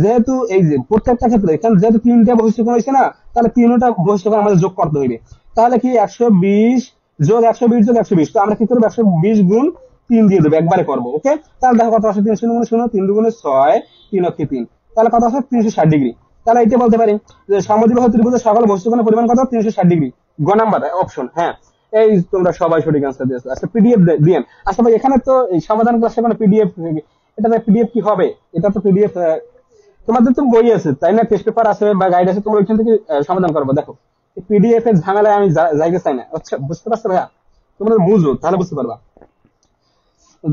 যেহেতু এই যে প্রত্যেকটা ক্ষেত্রে এখানে যেহেতু তিনটা বহিষ্ঠ কোণ হয়েছে না, তাহলে তিনটা বহিষ্ঠ কোণ আমাদের যোগ করতে হইবে। তাহলে কি 120 যোগ 120 যোগ 120, তো আমরা কি করবো 120 গুণ 3 দিয়ে দেবো, একবারে করবো। ওকে, তাহলে দেখো কত আসে, 3 শূন্য শূন্য, 3 দুগুণে 6, 3 অক্ষে 3, তাহলে কত আসে 360 ডিগ্রি। তাহলে এইটা বলতে পারি যে সমদ্বিবাহু ত্রিভুজের সকল বস্তু কোণের পরিমাণ কত, 360 ডিগ্রি। গ নাম্বার অপশন, হ্যাঁ। এই তোমরা সবাই সঠিক আনসার দিয়েছো। আচ্ছা পিডিএফ দিয়েন। আচ্ছা ভাই এখানে তো এই সমাধান ক্লাসে কোনো পিডিএফ, এটা পিডিএফ কি হবে, এটা তো পিডিএফ তোমাদের তো বই আছে তাই না, টেস্ট পেপার আছে বা গাইড আছে, তোমরা ওইখান থেকে সমাধান করবো। দেখো পিডিএফ এর ঝামেলায় আমি যাইতে চাই না। আচ্ছা বুঝতে পারছো ভাইয়া, তোমরা বুঝো তাহলে বুঝতে পারবা।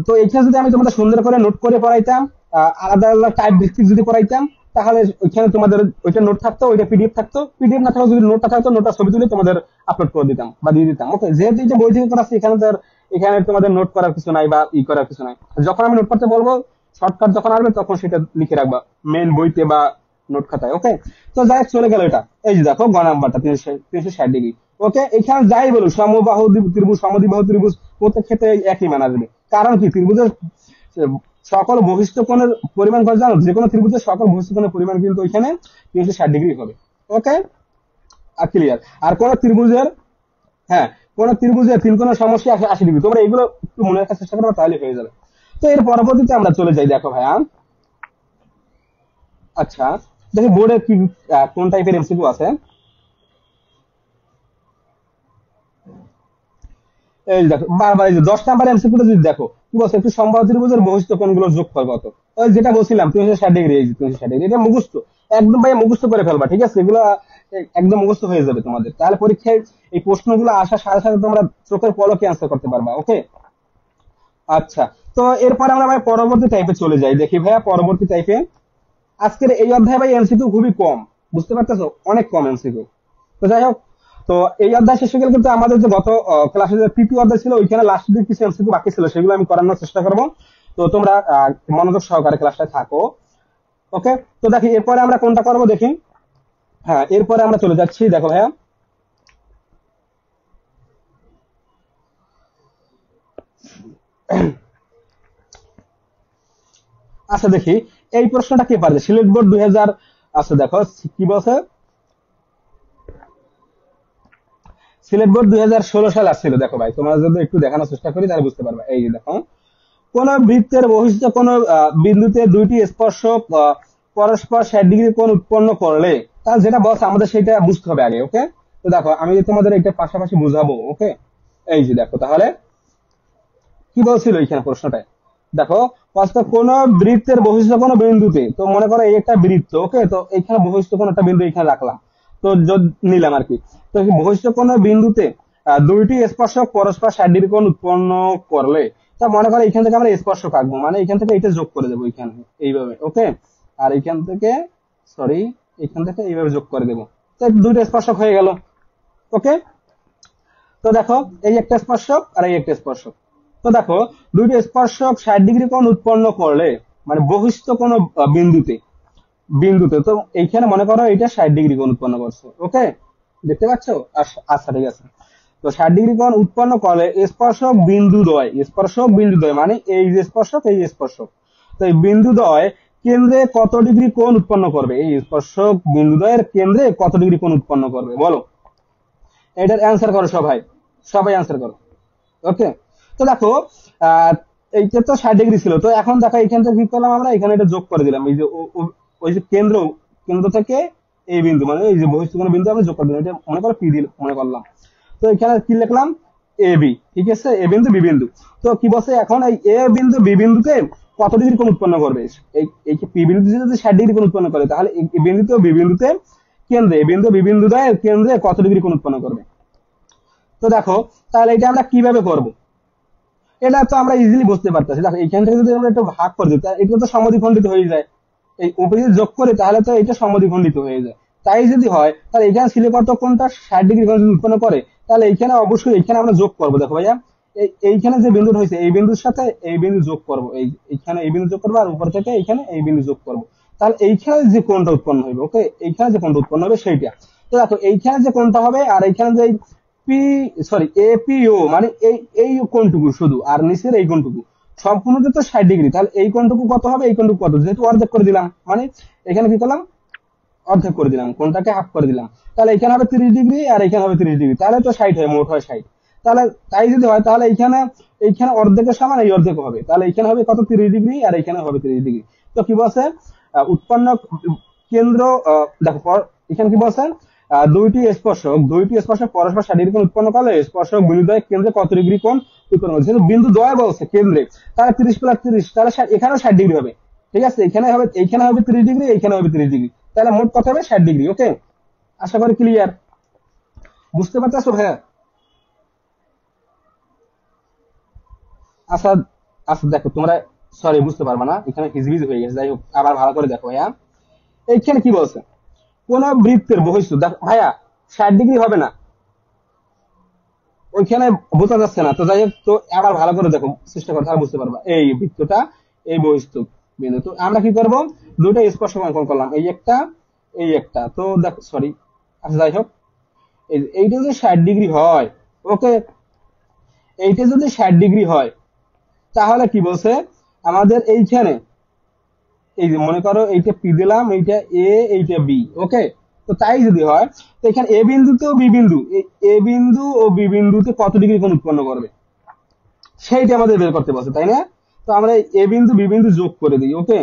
তো এখানে যদি আমি তোমাদের সুন্দর করে নোট করে পড়াইতাম, আলাদা আলাদা টাইপ ভিত্তিক যদি পড়াইতাম, তাহলে ওইখানে তোমাদের ওইটা নোট থাকতো, ওইটা পিডিএফ থাকতো। পিডিএফ না থাকলে যদি নোটটা থাকতো, নোটটা ছবি তুলে তোমাদের আপলোড করে দিতাম বা দিয়ে দিতাম। ওকে, যেহেতু এটা বই থেকে করা আছে, এখানে তো এখানে তোমাদের নোট করার কিছু নাই বা করার কিছু নাই। যখন আমি নোট করতে বলবো, শর্টকাট যখন আসবে তখন সেটা লিখে রাখবা মেন বইতে বা নোট খাতায়। ওকে, তো যাই হোক, চলে গেল এটা। এই যে দেখো গ নাম্বারটা 360 ডিগ্রি। ওকে, এখানে যাই বলুন সমবাহু ত্রিভুজ, সমদ্বিবাহু ত্রিভুজ, প্রত্যেক ক্ষেত্রে একই মান আসবে। কারণ কি, ত্রিভুজের সকল বহিষ্ঠ কোণের পরিমাণ কত জানো, যে কোনো ত্রিভুজের সকল বহিষ্ঠ কোণের পরিমাণ কিন্তু ওইখানে 360 ডিগ্রি হবে। ওকে, আর ক্লিয়ার। আর কোন ত্রিভুজের, হ্যাঁ, কোন ত্রিভুজের তিন কোণের সমষ্টি 80 ডিগ্রি। তোমরা এগুলো একটু মনে রাখার চেষ্টা করো, তাহলে হয়ে যাবে। তো এর পরবর্তীতে আমরা চলে যাই, দেখো ভাইয়া। আচ্ছা দেখি বোর্ডে কি কোন টাইপের এমসিকিউ আছে। এই দেখো বারবার এই যে 10 নাম্বার এমসিকিউটা যদি দেখো, কি বলছে, একটু সমবাহু ত্রিভুজের বহিষ্ঠ কোণগুলো যোগফল কত। ওই যেটা বলছিলাম 360 ডিগ্রি, এই যে 360 ডিগ্রি, এটা মুখস্থ, একদম ভাই মুখস্থ করে ফেলবা, ঠিক আছে? এগুলো একদম মুখস্থ হয়ে যাবে তোমাদের, তাহলে পরীক্ষায় এই প্রশ্নগুলো আসার সাথে সাথে তোমরা চোখের পলকে অ্যান্সার করতে পারবা। ওকে, আচ্ছা। তো এরপর আমরা ভাই পরবর্তী টাইপে চলে যাই, দেখি ভাইয়া পরবর্তী টাইপে। আজকের এই অধ্যায়ে ভাই এমসিকিউ খুবই কম, বুঝতে পারতেছো, অনেক কম এমসিকিউ। তো যাই হোক, তো এই অধ্যায় শেষে গেলে কিন্তু আমাদের যে গত ক্লাসে যে তৃতীয় অধ্যায় ছিল, ওইখানে লাস্ট দিকে কিছু এমসিকিউ বাকি ছিল, সেগুলো আমি করানোর চেষ্টা করবো। তো তোমরা মনোযোগ সহকারে ক্লাসটা থাকো। ওকে, তো দেখি এরপরে আমরা কোনটা করবো দেখি। হ্যাঁ, এরপরে আমরা চলে যাচ্ছি, দেখো ভাইয়া। আচ্ছা দেখি এই প্রশ্নটা কে পারবে, সিলেট বোর্ড 2000। আচ্ছা দেখো কি বলছে, সিলেট বোর্ড 2016 সালে আসছিল। দেখো ভাই তোমরা যদি একটু দেখানোর চেষ্টা করি তাহলে বুঝতে পারবে। এই যে দেখো, কোন বৃত্তের বহিষ্ঠ কোন বিন্দুতে দুইটি স্পর্শক পরস্পর 60 ডিগ্রি কোণ উৎপন্ন করলে, তাহলে যেটা বলছে আমাদের সেটা বুঝতে হবে আগে। ওকে, তো দেখো আমি তোমাদের এটা পাশাপাশি বুঝাবো। ওকে, এই যে দেখো তাহলে কি বলছিল এইখানে প্রশ্নটায়, দেখো বাস্তব কোন বৃত্তের বহিষ্ঠ কোন বিন্দুতে, তো মনে করো এই একটা বৃত্ত। ওকে, তো এইখানে বহিষ্ঠ কোন একটা বিন্দু এখানে রাখলাম, তো নিলাম আর কি। তো বহিষ্ঠ কোন বিন্দুতে দুইটি স্পর্শক পরস্পর 60 ডিগ্রি কোণ উৎপন্ন করলে, তা মনে করো এখান থেকে আমরা স্পর্শক আঁকবো, মানে এখান থেকে এটা যোগ করে দেবো এখানে এইভাবে। ওকে, আর এখান থেকে, সরি, এখান থেকে এইভাবে যোগ করে দেবো, তো দুইটা স্পর্শক হয়ে গেল। ওকে, তো দেখো এই একটা স্পর্শক আর এই একটা স্পর্শক। তো দেখো দুইটি স্পর্শক 60 ডিগ্রি কোণ উৎপন্ন করলে, মানে বহিষ্ঠ কোন বিন্দুতে, তো এইখানে মনে করো এটা 60 ডিগ্রি কোণ উৎপন্ন করছে। ওকে, দেখতে পাচ্ছ? আচ্ছা ঠিক আছে। তো 60 ডিগ্রি কোণ উৎপন্ন করলে স্পর্শক বিন্দুদ্বয় মানে এই যে স্পর্শক, এই স্পর্শক, তো এই বিন্দুদ্বয় কেন্দ্রে কত ডিগ্রি কোণ উৎপন্ন করবে, এই স্পর্শক বিন্দুদ্বয়ের কেন্দ্রে কত ডিগ্রি কোণ উৎপন্ন করবে বলো। এটার অ্যান্সার করো সবাই, সবাই অ্যান্সার করো। ওকে, তো দেখো আহ এইটা তো 60 ডিগ্রি ছিল, তো এখন দেখো এখান থেকে কি করলাম আমরা, এখানে এটা যোগ করে দিলাম। এই যে ওই যে কেন্দ্র, কেন্দ্র থেকে এই বিন্দু, মানে এই যে বহিষ্ঠ কোণ বিন্দু আমরা যোগ করে দিলাম, এটা মনে করো পি দিয়ে মনে করলাম। তো এখানে কি লিখলাম, এ বি, ঠিক আছে, এ বিন্দু বি বিন্দু। তো কি বলছে এখন, এই এ বিন্দু বি বিন্দুতে কত ডিগ্রি কোণ উৎপন্ন করবে, এই পি বিন্দু যদি 60 ডিগ্রি কোণ উৎপন্ন করে, তাহলে এই বিন্দুতে বি বিন্দুতে কেন্দ্রে, এ বিন্দু বি বিন্দু দেয় কেন্দ্রে কত ডিগ্রি কোণ উৎপন্ন করবে। তো দেখো তাহলে এটা আমরা কিভাবে করব, এটা তো আমরা ইজিলি বুঝতে পারতেছি। দেখো এখান থেকে যদি আমরা একটু ভাগ করে দিই, এটা তো সমদ্বিখণ্ডিত হয়ে যায়। এই উপরে যদি যোগ করি তাহলে তো এটা সমদ্বিখণ্ডিত হয়ে যায়। তাই যদি হয় তাহলে এখানে ছিল কত, কোনটা 60 ডিগ্রি কোণ যদি উৎপন্ন করে, তাহলে এইখানে অবশ্যই এইখানে আমরা যোগ করবো। দেখো ভাইয়া, এইখানে যে বিন্দুটা হয়েছে এই বিন্দুর সাথে এই বিন্দু যোগ করবো, এইখানে এই বিন্দু যোগ করবো, আর উপর থেকে এইখানে এই বিন্দু যোগ করবো। তাহলে এইখানে যে কোণটা উৎপন্ন হবে, ওকে, এইখানে যে কোণটা উৎপন্ন হবে সেইটা। তো দেখো এইখানে যে কোণটা হবে আর এইখানে যে পি সরি এপিও মানে এই এই কোণটুকু শুধু, আর নিচের এই কোণটুকু সম্পূর্ণটা তো 60 ডিগ্রি। তাহলে এই কোণটুকু কত হবে, এই কোণটুকু কত, যেহেতু অর্ধেক করে দিলাম, মানে এখানে কি করলাম, অর্ধেক করে দিলাম, কোণটাকে হাফ করে দিলাম। তাহলে এখানে হবে 30 ডিগ্রি আর এখানে হবে 30 ডিগ্রি, তাহলে তো 60 হয়, মোট হয় 60। তাহলে তাই যদি হয় তাহলে এইখানে এইখানে অর্ধেকের সমান এই অর্ধেক হবে, তাহলে এখানে হবে কত, 30 ডিগ্রি, আর এখানে হবে 30 ডিগ্রি। তো কি বলছে, উৎপন্ন কেন্দ্র, দেখো এখানে কি বলছে, দুইটি স্পর্শক পরস্পর 60 ডিগ্রি কোণ উৎপন্ন করলে স্পর্শক বিন্দুদ্বয় কেন্দ্রে কত ডিগ্রি কোণ উৎপন্ন করছে, যেহেতু বিন্দু দ্বয় বলছে কেন্দ্রে, তাহলে 30 + 30, তাহলে এখানেও 60 ডিগ্রি হবে। ঠিক আছে, এইখানে হবে 30 ডিগ্রি, এইখানে হবে 30 ডিগ্রি, তাহলে মোট কত হবে, 60 ডিগ্রি। ওকে, আশা করি ক্লিয়ার, বুঝতে পারতেছো ভাইয়া? আচ্ছা, আচ্ছা দেখো তোমরা, সরি বুঝতে পারবা না, এখানে হিজবিজ হয়ে গেছে, যাই হোক আবার ভালো করে দেখো ভাইয়া। এইখানে কি বলছে, কোন বৃত্তের বহিঃস্থ, দেখো ভাইয়া 60 ডিগ্রি হবে না, ওইখানে বোঝা যাচ্ছে না, তো যাই হোক, তো আবার ভালো করে দেখো, চেষ্টা করো, তাহলে বুঝতে পারবা। এই বৃত্তটা, এই বহিঃস্থ বিন্দু, তো আমরা কি করব, দুটো স্পর্শক অঙ্কন করলাম, এই একটা এই একটা, তো দেখো সরি, আচ্ছা যাই হোক, এইটা যদি 60 ডিগ্রি হয়, ওকে, এইটা যদি 60 ডিগ্রি হয়, তাহলে কি বলছে, আমাদের এইখানে এই যে মনে করো এইটা পি দিলাম, এইটা এ, এইটা বি, ওকে। তো তাই যদি হয়, তো এখানে এ বিন্দু তো বি বিন্দু, এ বিন্দু ও বি বিন্দুতে কত ডিগ্রি কোণ উৎপন্ন করবে সেইটা আমাদের বের করতে বলছে, তাই না? তো আমরা এ বিন্দু বি বিন্দু যোগ করে দিই, ওকে।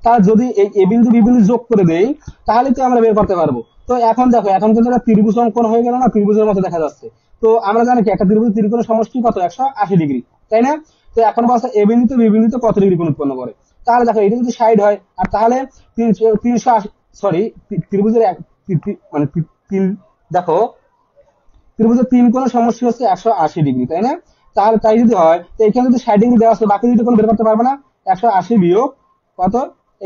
তার যদি এই এ বিন্দু বি বিন্দু যোগ করে দেই, তাহলে তো আমরা বের করতে পারবো। তো এখন দেখো, এখন কিন্তু একটা ত্রিভুজ অঙ্কন হয়ে গেল না, ত্রিভুজের মতো দেখা যাচ্ছে। তো আমরা জানি কি, একটা ত্রিভুজ ত্রিকোণের সমষ্টি কত, 180 ডিগ্রি, তাই না? তো এখন বলছে এ বিন্দুতে বি বিন্দুতে কত ডিগ্রি কোণ উৎপন্ন করে। তাহলে দেখো এটা যদি 60 হয়, আর তাহলে 380, সরি, ত্রিভুজের মানে তিন, দেখো ত্রিভুজের তিন কোণের সমষ্টি হচ্ছে 180 ডিগ্রি, তাই না? তাহলে তাই যদি হয়, তো এখানে যদি 60 ডিগ্রি দেওয়া আছে, বাকি দুটো কোণ বের করতে পারবে না, 180 বিয়োগ কত,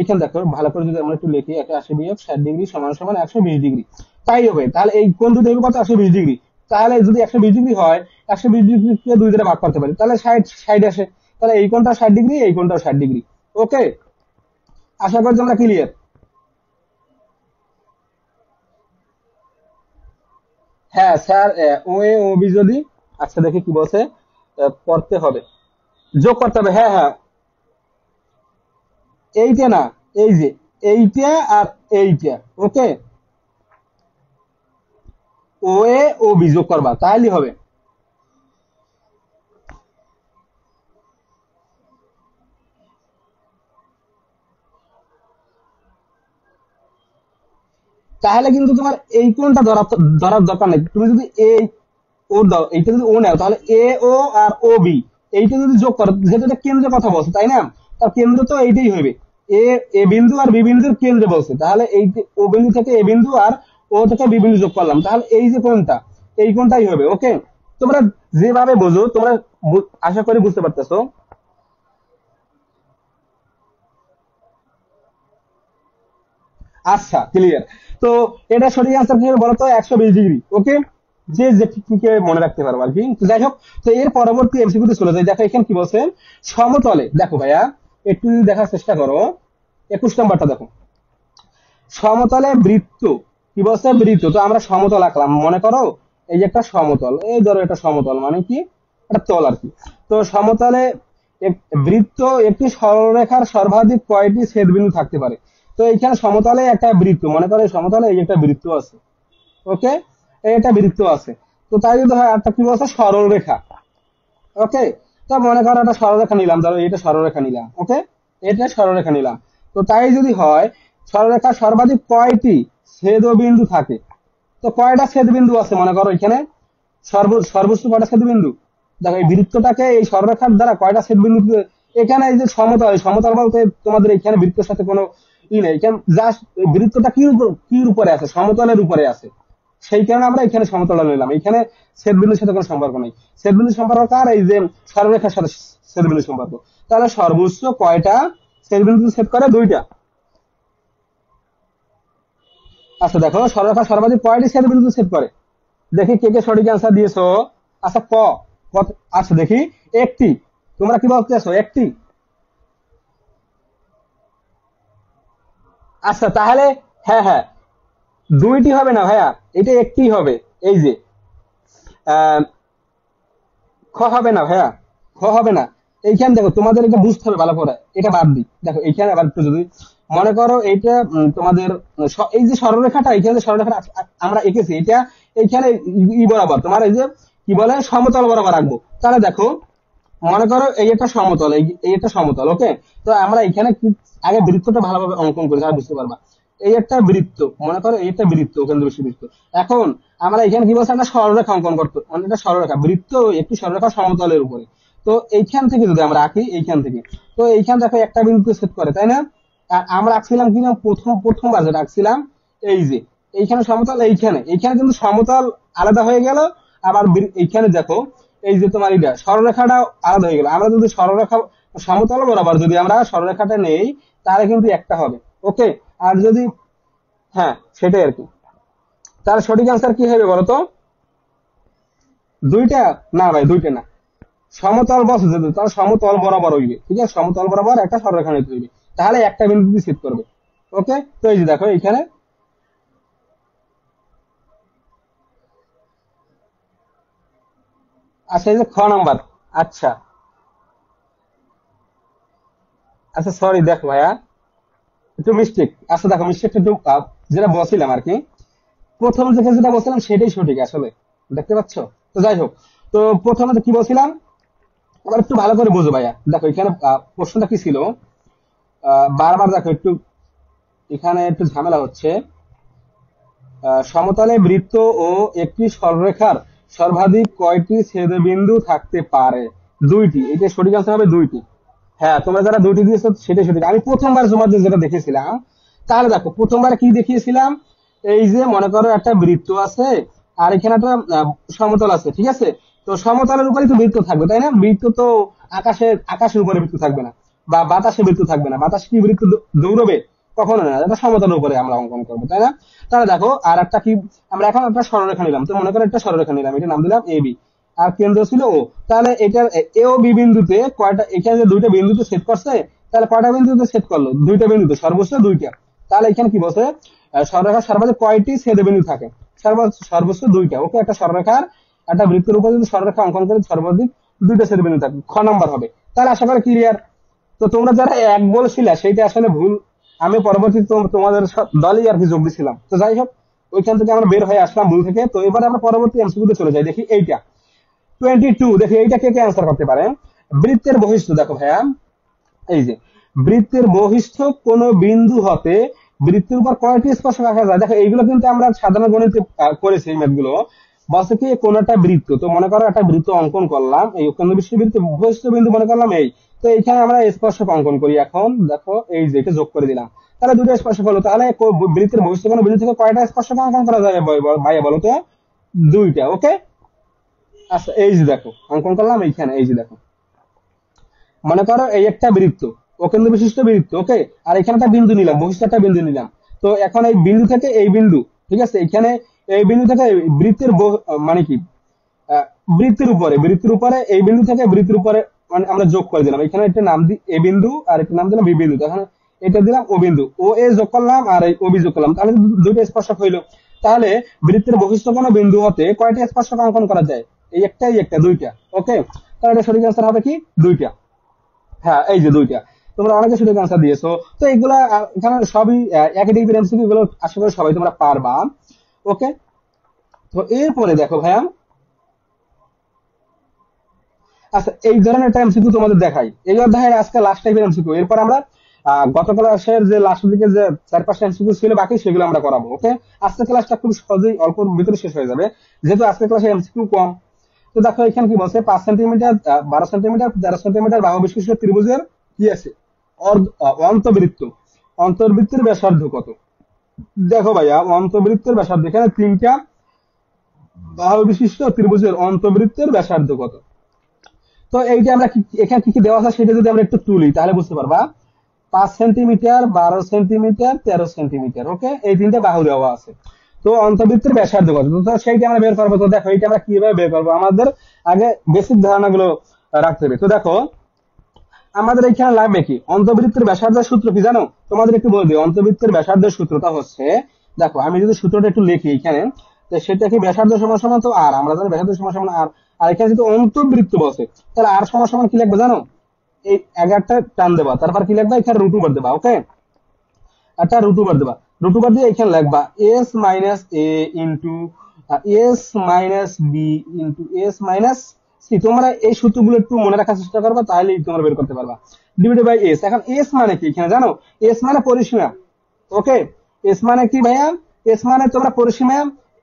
এখানে দেখো ভালো করে যদি আমরা একটু লিখি, 180 বিয়োগ 60 ডিগ্রি সমান সমান 120 ডিগ্রি, তাই হবে। তাহলে এই কোণ দুটো হবে কত, 120 ডিগ্রি। তাহলে যদি 120 ডিগ্রি হয়, 120 ডিগ্রিকে 2 দ্বারা ভাগ করতে পারি, তাহলে 60 60 আসে। তাহলে এই কোণটা 60 ডিগ্রি, এই কোণটাও 60 ডিগ্রি। ওকে, আশা করি তোমরা ক্লিয়ার। হ্যাঁ স্যার, ও এ ও বি যদি, আচ্ছা দেখি কি বলছে, করতে হবে, যোগ করতে হবে, হ্যাঁ হ্যাঁ, এইটা না, এই যে এইটা আর এইটা, ওকে, ও এ ও বি যোগ করবা, তাহলে হবে। তাহলে কিন্তু তোমার এই কোণটা ধরার দরকার নেই, তুমি যদি এই ও দাও, এইটা যদি ও নাও, তাহলে এ ও আর ও বি এইটা যদি যোগ করো, যেহেতু এটা কেন্দ্রের কথা বলছে, তাই না? তার কেন্দ্র তো এইটাই হবে, এ এ বিন্দু আর বি বিন্দুর কেন্দ্রে বলছে, তাহলে এই যে ও বিন্দু থেকে এ বিন্দু আর ও থেকে বি বিন্দু যোগ করলাম, তাহলে এই যে কোণটা, এই কোণটাই হবে। ওকে, তোমরা যেভাবে বোঝো, তোমরা আশা করি বুঝতে পারতেছো। আচ্ছা ক্লিয়ার। তো এটা সঠিক অ্যান্সার কি হবে বলো তো, 120 ডিগ্রি। ওকে, যে যেটিকে মনে রাখতে পারবো আর কি। তো যাই হোক, তো এর পরবর্তী এমসিকিউতে চলে যাই। দেখো এখানে কি বলছেন, সমতলে, দেখো ভাইয়া একটু যদি দেখার চেষ্টা করো, 21 নম্বরটা দেখো, সমতলে বৃত্ত, কি বলছে, বৃত্ত, তো আমরা সমতল আঁকলাম, মনে করো এই যে একটা সমতল, এই ধরো এটা সমতল মানে কি, একটা তল আর কি। তো সমতলে বৃত্ত একটি সরলরেখার সর্বাধিক কয়টি ছেদবিন্দু থাকতে পারে। তো এইখানে সমতলে একটা বৃত্ত, মনে করো এই সমতলে এই একটা বৃত্ত আছে, ওকে, এই একটা বৃত্ত আছে। তো তাই যদি হয়, একটা কি বলছে, সরল রেখা, ওকে। তো মনে করো একটা সরলরেখা নিলাম, ধরো এটা সরলরেখা নিলাম, ওকে, এটা সরলরেখা নিলাম। তো তাই যদি হয়, সরলরেখা সর্বাধিক কয়টি ছেদবিন্দু থাকে, তো কয়টা ছেদবিন্দু আছে মনে করো এখানে, সর্বোচ্চ কয়টা ছেদবিন্দু, দেখো এই বৃত্তটাকে এই সরলরেখার দ্বারা কয়টা ছেদবিন্দু, এখানে এই যে সমতল, এই সমতল বলতে তোমাদের এখানে বৃত্তের সাথে কোনো ই নেই, এখানে জাস্ট বৃত্তটা কির উপরে আছে, সমতলের উপরে আছে, সেই কারণে আমরা এখানে সমতল নিলাম, এখানে ছেদবিন্দুর সাথে কোনো সম্পর্ক নেই। ছেদবিন্দুর সম্পর্ক কার, এই যে সরলরেখার সাথে ছেদবিন্দুর সম্পর্ক। তাহলে সর্বোচ্চ কয়টা ছেদবিন্দু ছেদ করে, দুইটা। আচ্ছা দেখো, সরলরেখা সর্বাধিক কয়টি ছেদবিন্দু ছেদ করে? দেখি কে কে সঠিক অ্যান্সার দিয়েছো। আচ্ছা আচ্ছা দেখি, একটি। তোমরা কি বলতে চাচ্ছো, একটি? আচ্ছা তাহলে, হ্যাঁ হ্যাঁ, দুইটি হবে না ভাইয়া, এটা একটি হবে। এই যে আহ, খ হবে না ভাইয়া, খ হবে না। এইখানে দেখো, তোমাদের এটা বুঝতে হবে ভালো করে, এটা বাদ দিই। দেখো এইখানে আবার একটু যদি মনে করো, এইটা তোমাদের এই যে সরলরেখাটা, এইখানে যে সরলরেখাটা আমরা এঁকেছি, এটা এইখানে বরাবর তোমার এই যে কি বলে সমতল বরাবর রাখবো। তাহলে দেখো, মনে করো এই একটা সমতল, এই একটা সমতল, ওকে। তো আমরা এখানে আগে বৃত্তটা ভালোভাবে অঙ্কন করি, তাহলে বুঝতে পারবা। এই একটা বৃত্ত, মনে করো এই একটা বৃত্ত, কেন্দ্র বিশিষ্ট বৃত্ত। এখন আমরা এখানে কি বলছি, একটা সরলরেখা অঙ্কন করতে, মানে একটা সরলরেখা বৃত্ত, একটি সরলরেখা সমতলের উপরে। তো এইখান থেকে যদি আমরা আঁকি, এইখান থেকে, তো এইখান দেখো একটা বিন্দু সেট করে, তাই না? আর আমরা আঁকছিলাম কি না, প্রথমবার যেটা আঁকছিলাম, এই যে এইখানে সমতল, এইখানে এইখানে কিন্তু সমতল আলাদা হয়ে গেল। আবার এইখানে দেখো, এই যে তোমার এটা সরলরেখাটা আলাদা হয়ে গেল। আমরা যদি সরলরেখা সমতল বরাবর যদি আমরা সরলরেখাটা নেই, তাহলে কিন্তু একটা হবে, ওকে। আর যদি, হ্যাঁ সেটাই আর কি। তার সঠিক অ্যান্সার কি হবে বলতো? দুইটা? না ভাই, দুইটা না। সমতল বসে যদি, তাহলে সমতল বরাবর হইবে, ঠিক আছে, সমতল বরাবর একটা সরলরেখা নিতে হইবে, তাহলে একটা বিন্দু ছেদ করবে, ওকে। তো এই যে দেখো এখানে, আচ্ছা এই যে খ নাম্বার। আচ্ছা আচ্ছা, সরি দেখো ভাইয়া, একটু মিস্টেক। আচ্ছা দেখো, মিস্টেকটা একটু যেটা বলছিলাম আর কি, প্রথম থেকে যেটা বলছিলাম সেটাই সঠিক আসলে, দেখতে পাচ্ছ? তো যাই হোক, তো প্রথমে তো কি বলছিলাম, আবার একটু ভালো করে বুঝো ভাইয়া। দেখো এখানে প্রশ্নটা কি ছিল, বারবার দেখো একটু, এখানে একটু ঝামেলা হচ্ছে। সমতলে বৃত্ত ও একটি সরলরেখার সর্বাধিক কয়টি ছেদবিন্দু থাকতে পারে? দুইটি, এটা সঠিক আনসার হবে, দুইটি। হ্যাঁ, তোমরা যারা দুইটি দিয়েছো সেটাই সঠিক। আমি প্রথমবার তোমাদের যেটা দেখেছিলাম, তাহলে দেখো প্রথমবার কি দেখিয়েছিলাম, এই যে মনে করো একটা বৃত্ত আছে, আর এখানে একটা সমতল আছে, ঠিক আছে। তো সমতলের উপরে তো বৃত্ত থাকবে, তাই না? বৃত্ত তো আকাশের উপরে বৃত্ত থাকবে না, বা বাতাসে বৃত্ত থাকবে না। বাতাস কি বৃত্ত দৌড়বে? কখনো না, এটা সমতলের উপরে আমরা অঙ্কন করবো, তাই না? তাহলে দেখো আর একটা কি, আমরা এখন একটা সরলরেখা নিলাম, তো মনে করো একটা সরলরেখা নিলাম, এটা নাম দিলাম এবি, আর কেন্দ্র ছিল ও। তাহলে এটার এ ও বি বিন্দুতে কয়টা, এখানে যে দুইটা বিন্দুতে সেট করছে, তাহলে কয়টা বিন্দুতে সেট করলো? দুইটা বিন্দুতে, সর্বোচ্চ দুইটা। তাহলে এখানে কি বলছে, সরলরেখার সর্বাধিক কয়টি ছেদবিন্দু থাকে? সর্বোচ্চ দুইটা, ওকে। একটা সরলরেখার, একটা বৃত্তের উপর যদি সরলরেখা অঙ্কন করে, সর্বাধিক দুইটা ছেদবিন্দু থাকে, খ নাম্বার হবে। তাহলে আশা করি ক্লিয়ার। তো তোমরা যারা এক বলছিলে সেইটা আসলে ভুল, আমি পরবর্তীতে তোমাদের দলই আর কি যোগ দিছিলাম। তো যাই হোক, ওইখান থেকে আমরা বের হয়ে আসলাম ভুল থেকে। তো এবার আমরা পরবর্তী এমসিকিউতে চলে যাই, দেখি এইটা 22, দেখি এইটা কে কে অ্যান্সার করতে পারে। বৃত্তের বহিষ্ঠ, দেখো ভাইয়া, এই যে বৃত্তের বহিষ্ঠ কোন বিন্দু হতে বৃত্তের উপর কয়টি স্পর্শক আঁকা যায়? দেখো এইগুলো কিন্তু আমরা সাধারণ গণিতে করেছি, এই ম্যাথ গুলো। বলছে কি, কোন একটা বৃত্ত, তো মনে করো একটা বৃত্ত অঙ্কন করলাম, এই কেন্দ্র বিশিষ্ট বৃত্ত, বহিষ্ঠ বিন্দু মনে করলাম এই। তো এইখানে আমরা স্পর্শক অঙ্কন করি। এখন দেখো এই যে এটা যোগ করে দিলাম, তাহলে দুটো স্পর্শক হলো। তাহলে বৃত্তের বহিষ্ঠ কোন বিন্দু থেকে কয়টা স্পর্শক অঙ্কন করা যাবে ভাইয়া বলো তো? দুইটা, ওকে। আচ্ছা এই যে দেখো অঙ্কন করলাম এইখানে, এই যে দেখো, মনে করো এই একটা বৃত্ত, ও কেন্দ্র বিশিষ্ট বৃত্ত, ওকে। আর এখানে একটা বিন্দু নিলাম, বহিষ্ঠ একটা বিন্দু নিলাম। তো এখন এই বিন্দু থেকে এই বিন্দু, ঠিক আছে, এখানে এই বিন্দু থেকে বৃত্তের মানে কি, আহ, বৃত্তের উপরে এই বিন্দু থেকে বৃত্তের উপরে, মানে আমরা যোগ করে দিলাম। এখানে একটা নাম দিই এ বিন্দু, আর একটা নাম দিলাম বি বিন্দু। এখন এটা দিলাম ও বিন্দু, ও এ যোগ করলাম, আর এই ও বি যোগ করলাম, তাহলে দুইটা স্পর্শক হইলো। তাহলে বৃত্তের বহিষ্ঠ কোন বিন্দু হতে কয়টা স্পর্শক অঙ্কন করা যায়? এই একটা, এই একটা, দুইটা, ওকে। তাহলে এটা সঠিক অ্যান্সার হবে কি, দুইটা। হ্যাঁ এই যে দুইটা। তোমরা অনেকে সঠিক অ্যান্সার দিয়েছো। তো এগুলা এখানে সবই একই টাইপের এমসিকিউ, এগুলো আশা করি সবাই তোমরা পারবা, ওকে। তো এরপরে দেখো ভাইয়া, আচ্ছা এই ধরনের একটা এমসিকিউ তোমাদের দেখাই, এই অধ্যায়ের আজকে লাস্ট টাইপের এমসিকিউ। এরপর আমরা গত ক্লাসের যে লাস্টের দিকে যে 4-5টা এমসিকিউ ছিল বাকি, সেগুলো আমরা করাবো, ওকে। আজকের ক্লাসটা খুব সহজেই অল্প ভিতরে শেষ হয়ে যাবে, যেহেতু আজকের ক্লাসে এমসিকিউ কম। তো দেখো এখানে কি বলছে, 5 সেন্টিমিটার, 12 সেন্টিমিটার, 13 সেন্টিমিটার বাহু বিশিষ্ট ত্রিভুজের কি আছে, অন্তবৃত্ত, অন্তর্বৃত্তের ব্যাসার্ধ কত? দেখো ভাইয়া, অন্তর্বৃত্তের ব্যাসার্ধ, এখানে তিনটা বাহু বিশিষ্ট ত্রিভুজের অন্তর্বৃত্তের ব্যাসার্ধ কত? তো এইটা আমরা এখানে কি কি দেওয়া আছে সেটা যদি আমরা একটু তুলি, তাহলে বুঝতে পারবা। 5 সেন্টিমিটার, 12 সেন্টিমিটার, 13 সেন্টিমিটার। ওকে, এই তিনটা বাহু দেওয়া আছে। তো অন্তবৃত্তের ব্যাসার্ধ কত, তো সেইটা আমরা বের করবো। তো দেখো এইটা আমরা কিভাবে বের করবো, আমাদের আগে বেসিক ধারণাগুলো রাখতে হবে। তো দেখো আমাদের এখানে লাগবে কি, অন্তবৃত্তের ব্যাসার্ধের সূত্র কি জানো? তোমাদের একটু বলে দিই, অন্তবৃত্তের ব্যাসার্ধের সূত্রটা হচ্ছে, দেখো আমি যদি সূত্রটা একটু লিখি এখানে, তো সেটা কি ব্যাসার্ধ সমান সমান, তো আর আমরা জানি ব্যাসার্ধ সমান সমান আর। আর এখানে যদি অন্তবৃত্ত বসে, তাহলে আর সমান সমান কি লিখবে জানো? এই 11টা টান দেবা, তারপর কি লিখবা, এখানে রুট ওভার দেবা। ওকে, একটা রুট ওভার দেবা, রুট ওভার দিয়ে এখানে লিখবা s minus a into s minus b into s minus c. তোমরা এই সূত্রগুলো একটু মনে রাখার চেষ্টা করবা, তাহলেই তোমরা বের করতে পারবা। Divided by s. এখন এস মানে কি এখানে জানো? এস মানে পরিসীমা। ওকে, এস মানে কি ভাইয়া? এস মানে তোমরা পরিসীমা,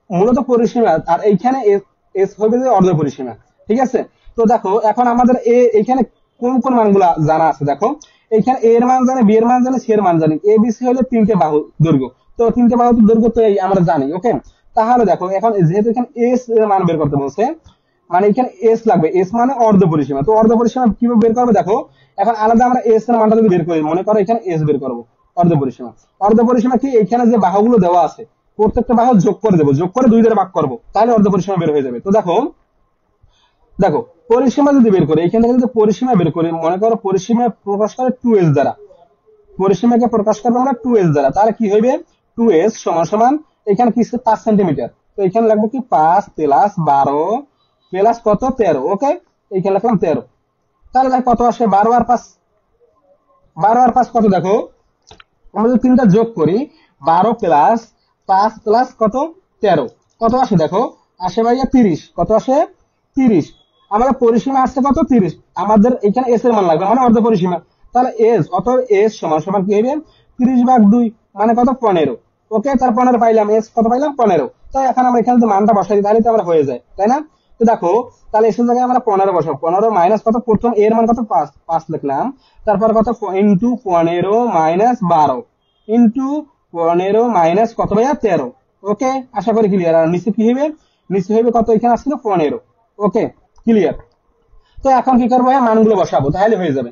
মূলত পরিসীমা। আর এইখানে এস হবে যে অর্ধ পরিসীমা। ঠিক আছে, তো দেখো এখন আমাদের এইখানে কোন কোন মানগুলা জানা আছে দেখো। এইখানে এ এর মান জানি, বি এর মান জানি, সি এর মান জানি। এ বি সি হলো তিনটে বাহু দৈর্ঘ্য, তো তিনটে বাহু দৈর্ঘ্য তো এই আমরা জানি। ওকে, তাহলে দেখো এখন যেহেতু এখানে এস এর মান বের করতে বলছে, মানে এখানে এস লাগবে। এস মানে অর্ধ পরিসীমা। তো অর্ধ পরিসীমা কিভাবে বের করবে দেখো, এখন আলাদা আমরা এস এর মানটা যদি বের করি, মনে করো এখানে এস বের করবো, অর্ধ পরিসীমা। অর্ধ পরিসীমা কি, এখানে যে বাহুগুলো দেওয়া আছে প্রত্যেকটা বাহু যোগ করে দেবো, যোগ করে 2 দ্বারা ভাগ করবো, তাহলে অর্ধ পরিসীমা বের হয়ে যাবে। তো দেখো দেখো পরিসীমা যদি বের করি, এখান থেকে যদি পরিসীমা বের করি, মনে করো পরিসীমা প্রকাশ করে 2s দ্বারা, পরিসীমাকে প্রকাশ করবো আমরা 2s দ্বারা, তাহলে কি হইবে, 2s সমান সমান এখানে কি 5 সেন্টিমিটার। তো এখানে লাগবে কি 5 প্লাস 12 প্লাস কত 13। ওকে, এখানে লিখলাম 13। তাহলে দেখো কত আসে, 12 আর 5, 12 আর 5 কত দেখো, আমরা যদি তিনটা যোগ করি, 12 প্লাস 5 প্লাস কত 13, কত আসে দেখো, আসে ভাইয়া 30। কত আসে 30। আমাদের পরিসীমা আসছে কত 30, আমাদের এখানে এস এর মান লাগবে, মানে অর্ধ পরিসীমা। তাহলে এস, অতএব এস সমান সমান কি হবে, 30/2, মানে কত 15। ওকে, তার 15 পাইলাম, এস কত পাইলাম 15। তাই এখন আমরা এখানে যদি মানটা বসাই দিই, তাহলে তো আমরা হয়ে যায়, তাই না? তো দেখো তাহলে এসের জায়গায় আমরা 15 বসাবো, 15 মাইনাস কত, প্রথম এর মান কত 5, 5 লিখলাম, তারপর কত ইন্টু 15 মাইনাস 12 ইন্টু 15 মাইনাস কত ভাইয়া 13। ওকে, আশা করি ক্লিয়ার। আর নিচে কি হবে, নিচে হবে কত, এখানে আসছিল 15। ওকে, ক্লিয়ার। তো এখন কি করবো ভাইয়া, মানগুলো বসাবো, তাহলে হয়ে যাবে।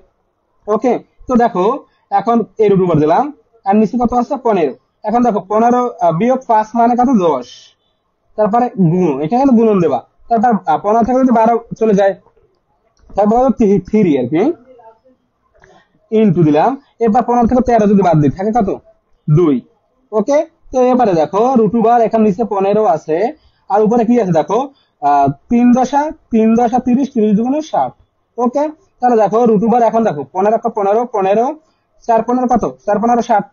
ওকে, তো দেখো এখন এই রুট ওভার দিলাম, আর নিচে কত আছে 15। এখন দেখো 15 বিয়োগ 5 মানে কত 10, তারপরে গুণ, এখানে কিন্তু গুণন দেবা, তারপর 15 থেকে যদি 12 চলে যায়, তারপর 3 আর কি, ইন্টু দিলাম। এবার 15 থেকে 13 যদি বাদ দিই, থাকে কত 2। ওকে, তো এবারে দেখো রুট ওভার, এখানে নিচে 15 আছে, আর উপরে কি আছে দেখো 3 দশা 3 দশা 30, 30 × 60। ওকে, তাহলে দেখো রুট ওভার, এখন দেখো 15 15 15 4 15 কত, 4 15 60,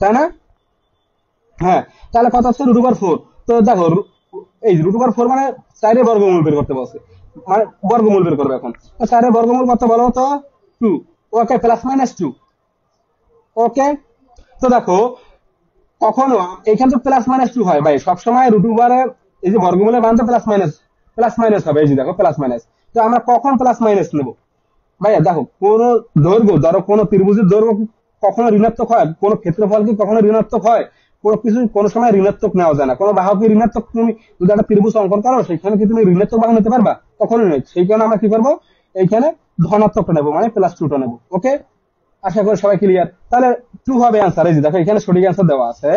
তাই না? হ্যাঁ, তাহলে কত হচ্ছে রুট ওভার 4। তো দেখো এই রুট ওভার 4 মানে 4 এর বর্গমূল বের করতে বলছে, মানে বর্গমূল বের করবে এখন। তো 4 এর বর্গমূল কত বলো তো, 2। ওকে, প্লাস মাইনাস 2। ওকে, তো দেখো কখনো এখানে তো প্লাস মাইনাস 2 হয় ভাই, সবসময় রুট ওভারের এই যে বর্গমূলের মান তো প্লাস মাইনাস হবে। এই যে দেখো প্লাস মাইনাস, তো আমরা কখন প্লাস মাইনাস নেবো ভাইয়া? দেখো কোন দৈর্ঘ্য, ধরো কোন ত্রিভুজের দৈর্ঘ্য কি কখনো ঋণাত্মক হয়, কোন ক্ষেত্রফল কি কখনো ঋণাত্মক হয়? কোনো কিছু কোনো সময় ঋণাত্মক নেওয়া যায় না। কোনো বাহু কি ঋণাত্মক, তুমি যদি একটা ত্রিভুজ অঙ্কন করো, সেখানে কি তুমি ঋণাত্মক বাহু নিতে পারবা? কখনোই নয়। সেই কারণে আমরা কি করবো, এইখানে ধনাত্মকটা নেবো, মানে +2টা নেবো। ওকে, আশা করি সবাই ক্লিয়ার। তাহলে 2 হবে অ্যান্সার। এই যে দেখো এখানে সঠিক অ্যান্সার দেওয়া আছে,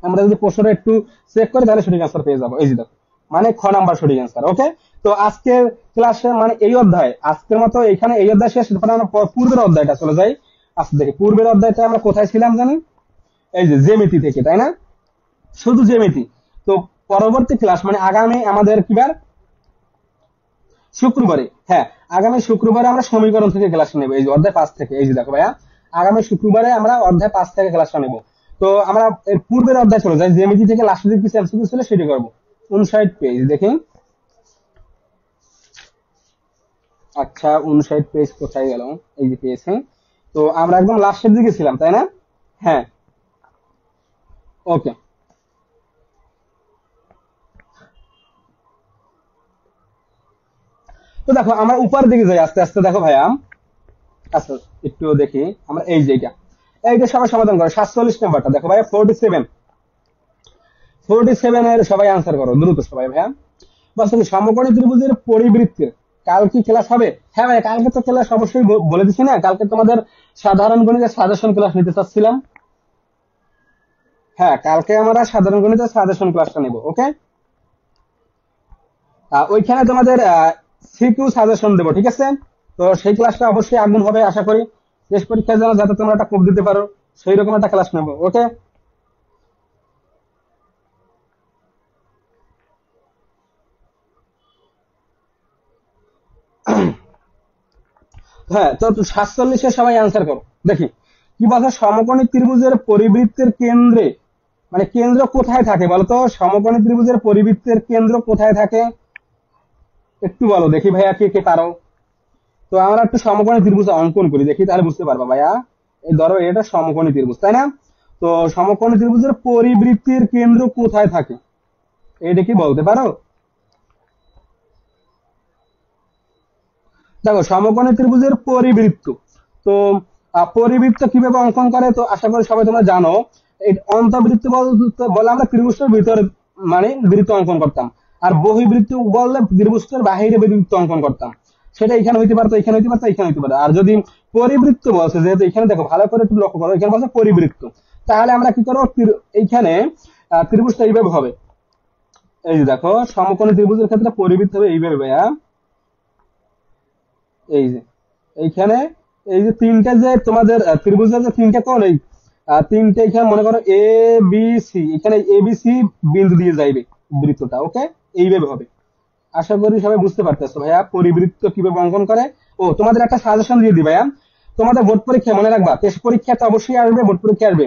আমরা যদি প্রশ্নটা একটু চেক করি, তাহলে সঠিক অ্যান্সার পেয়ে যাবো। এই যে দেখো, মানে খ নাম্বার সঠিক অ্যান্সার। ওকে, তো আজকের ক্লাসে মানে এই অধ্যায়, আজকের মতো এখানে এই অধ্যায় শেষ। এরপরে আমরা পূর্বের অধ্যায়টা চলে যাই। আচ্ছা দেখি পূর্বের অধ্যায়টা আমরা কোথায় ছিলাম জানি, এই যে জ্যামিতি থেকে, তাই না? শুধু জ্যামিতি। তো পরবর্তী ক্লাস মানে আগামী আমাদের কিবার, শুক্রবারে, হ্যাঁ আগামী শুক্রবারে আমরা সমীকরণ থেকে ক্লাস নেব, এই যে অধ্যায় 5 থেকে। এই যে দেখো ভাইয়া, আগামী শুক্রবারে আমরা অধ্যায় 5 থেকে ক্লাসটা নেব। তো আমরা এর পূর্বের অধ্যায় চলে যাই, জ্যামিতি থেকে লাস্টে যে কিছু এমসিকিউ ছিল সেটি করবো। 59 পেজ দেখেন। আচ্ছা 59 পেজ কোথায় গেল, এই যে পেয়েছি। তো আমরা একদম লাস্টের দিকে ছিলাম, তাই না? হ্যাঁ, ওকে। তো দেখো আমরা উপরের দিকে যাই আস্তে আস্তে। দেখো ভাইয়া, আচ্ছা একটু দেখি আমরা, এই যে এইটা সবাই সমাধান করে। 47 নাম্বারটা দেখো ভাইয়া, 47, 47 এর সবাই আনসার করো দ্রুত সবাই ভাইয়া। বাস্তবে সমকোণী ত্রিভুজের পরিবৃত্তের কাল কি ক্লাস হবে? হ্যাঁ ভাই, কালকে তো ক্লাস অবশ্যই বলে দিছি না, কালকে তোমাদের সাধারণ গণিতের সাজেশন ক্লাস নিতে চাচ্ছিলাম। হ্যাঁ, কালকে আমরা সাধারণ গণিতের সাজেশন ক্লাসটা নেব, ওকে। ওইখানে তোমাদের সিকিউ সাজেশন দেবো, ঠিক আছে। তো সেই ক্লাসটা অবশ্যই আগুন হবে আশা করি, টেস্ট পরীক্ষার জন্য যাতে তোমরা একটা কোপ দিতে পারো, সেই রকম একটা ক্লাস নেবো, ওকে। হ্যাঁ, তো 47-এ সবাই অ্যান্সার করো দেখি। কি বলছে, সমকোণী ত্রিভুজের পরিবৃত্তের কেন্দ্রে, মানে কেন্দ্র কোথায় থাকে বলতো? সমকোণী ত্রিভুজের পরিবৃত্তের কেন্দ্র কোথায় থাকে একটু বলো দেখি ভাইয়া, কে কে পারো। তো আমরা একটু সমকোণী ত্রিভুজ অঙ্কন করি দেখি, তাহলে বুঝতে পারবা ভাইয়া। এই ধরো এটা সমকোণী ত্রিভুজ, তাই না? তো সমকোণী ত্রিভুজের পরিবৃত্তির কেন্দ্র কোথায় থাকে, এটা কি বলতে পারো? দেখো, সমকোণী ত্রিভুজের পরিবৃত্ত, তো পরিবৃত্ত কিভাবে অঙ্কন করে, তো আশা করি সবাই তোমরা জানো। এই অন্তবৃত্ত বলে আমরা ত্রিভুজের ভিতরে মানে বৃত্ত অঙ্কন করতাম, আর বহির্বৃত্ত বললে ত্রিভুজের বাহিরে বৃত্ত অঙ্কন করতাম। সেটা এখানে হইতে পারতো, এখানে হইতে পারতো, এখানে হইতে পারতো। আর যদি পরিবৃত্ত বলছে, যেহেতু এখানে দেখো ভালো করে একটু লক্ষ্য করো, এখানে বলছে পরিবৃত্ত, তাহলে আমরা কি করবো, এইখানে ত্রিভুজটা এইভাবে হবে। এই যে দেখো, সমকোণী ত্রিভুজের ক্ষেত্রে পরিবৃত্ত হবে এইভাবে ভাইয়া। এই যে এইখানে এই যে তিনটা যে তোমাদের ত্রিভুজের যে তিনটা কোণ, এই তিনটে এখানে মনে করো এ বি সি, এখানে এ বি সি বিন্দু দিয়ে যাইবে বৃত্তটা, ওকে। এইভাবে হবে। আশা করি সবাই বুঝতে পারতেছো ভাইয়া পরিবৃত্ত কিভাবে অঙ্কন করে। ও, তোমাদের একটা সাজেশন দিয়ে দিই ভাইয়া। তোমাদের বোর্ড পরীক্ষা মনে রাখবা, টেস্ট পরীক্ষা তো অবশ্যই আসবে, বোর্ড পরীক্ষা আসবে।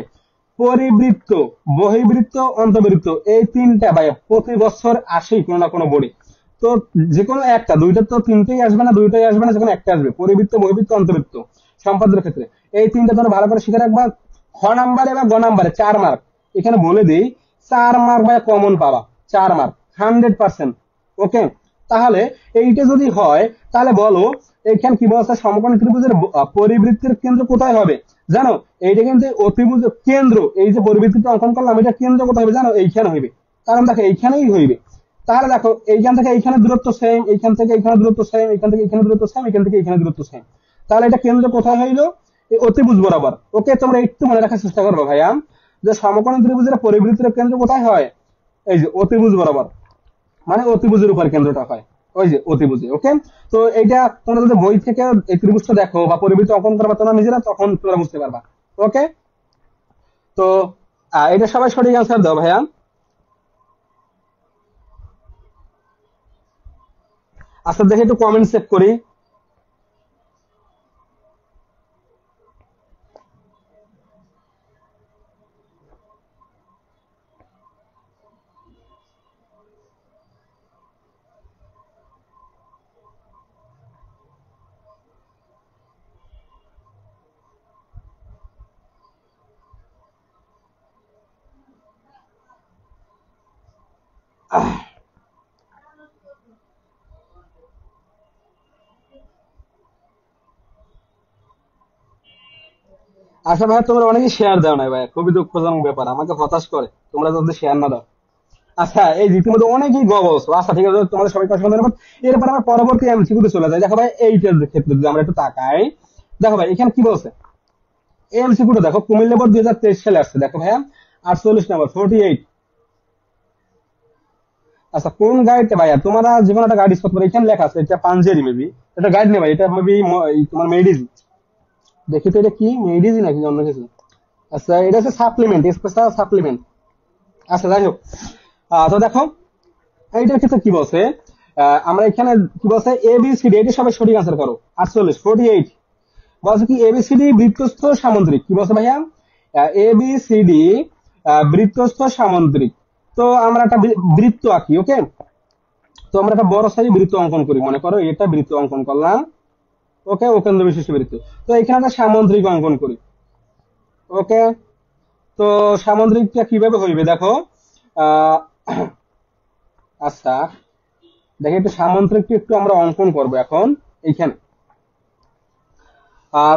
পরিবৃত্ত, বহির্বৃত্ত, অন্তবৃত্ত, এই তিনটা ভাইয়া প্রতি বছর আসেই কোনো না কোনো বোর্ডে। তো যে কোনো একটা, দুইটা তো তিনটেই আসবে না, দুইটাই আসবে না, যে কোনো একটা আসবে, পরিবৃত্ত, বহির্বৃত্ত, অন্তবৃত্ত সম্পাদ্যের ক্ষেত্রে। এই তিনটা তোমরা ভালো করে শিখে রাখবা। খ নাম্বারে বা গ নাম্বারে 4 মার্ক, এখানে বলে দিই 4 মার্ক ভাই কমন পাবা, 4 মার্ক 100%, ওকে। তাহলে এইটা যদি হয়, তাহলে বলো এইখানে কি বলছে, সমকোণী ত্রিভুজের পরিবৃত্তের কেন্দ্র কোথায় হবে জানো? এইটা কিন্তু অতিভুজ কেন্দ্র, এই যে পরিবৃত্তিটা অঙ্কন করলাম, এটা কেন্দ্র কোথায় হবে জানো? এইখানে হইবে। কারণ দেখো এইখানেই হইবে। তাহলে দেখো, এইখান থেকে এইখানে দূরত্ব সেম, এইখান থেকে এইখানে দূরত্ব সেম, এইখান থেকে এখানে দূরত্ব সেম, এখান থেকে এখানে দূরত্ব সেম। তাহলে এটা কেন্দ্র কোথায় হইলো? এই অতিভুজ বরাবর, ওকে। তোমরা একটু মনে রাখার চেষ্টা করবো ভাইয়া, যে সমকোণী ত্রিভুজের পরিবৃত্তির কেন্দ্র কোথায় হয়? এই যে অতিভুজ বরাবর, মানে অতিভুজের উপর কেন্দ্রটা হয়, ওই যে অতিভুজে, ওকে। তো এইটা তোমরা যদি বই থেকে এই ত্রিভুজটা দেখো বা পরিবৃত্ত অঙ্কন করবা তোমরা নিজেরা, তখন তোমরা বুঝতে পারবা, ওকে। তো এটা সবাই সঠিক অ্যান্সার দাও ভাইয়া। আচ্ছা, দেখে একটু কমেন্ট চেক করি। আচ্ছা ভাইয়া, তোমরা অনেকে শেয়ার দাও না ভাইয়া, খুবই দুঃখজনক ব্যাপার, আমাকে হতাশ করে তোমরা যদি শেয়ার না দাও। আচ্ছা, এই যে ইতিমধ্যে অনেকেই গবস, আচ্ছা ঠিক আছে, তোমাদের সবাইকে অসংখ্য ধন্যবাদ। এরপর আমরা পরবর্তী এমসিকিউতে চলে যাই। দেখো ভাই, এইটার ক্ষেত্রে যদি আমরা একটু তাকাই, দেখো ভাই এখানে কি বলছে, এমসিকিউটা দেখো, কুমিল্লা বোর্ড 2023 সালে আসছে, দেখো ভাইয়া 48 নম্বর 48। আচ্ছা, কোন গাইডটা ভাইয়া, তোমরা যে কোনো একটা গাইড স্পট করে, এখানে লেখা আছে এটা পাঞ্জেরি মেবি, এটা গাইড নেই ভাই, এটা মেবি তোমার মেডিজি। দেখি তো এটা কি মেডিজি নাকি অন্য কিছু। আচ্ছা, এটা হচ্ছে সাপ্লিমেন্ট, স্পেশাল সাপ্লিমেন্ট। আচ্ছা, যাই হোক, তো দেখো এইটার ক্ষেত্রে কি বলছে, আমরা এখানে কি বলছে, এ বি সি ডি, এটা সবাই সঠিক আনসার করো। 48 বলছে কি, এ বি সি ডি বৃত্তস্থ সামুদ্রিক, কি বলছে ভাইয়া? এ বি সি ডি বৃত্তস্থ সামুদ্রিক। তো আমরা একটা বৃত্ত আঁকি, ওকে। তো আমরা একটা বড় সাইজ বৃত্ত অঙ্কন করি, মনে করো এটা বৃত্ত অঙ্কন করলাম, ওকে, ও কেন্দ্র বিশিষ্ট বৃত্ত। তো এখানে একটা সামুদ্রিক অঙ্কন করি, ওকে। তো সামুদ্রিকটা কিভাবে হইবে দেখো, আহ আচ্ছা, দেখি একটু সামুদ্রিকটা একটু আমরা অঙ্কন করব এখন এইখানে।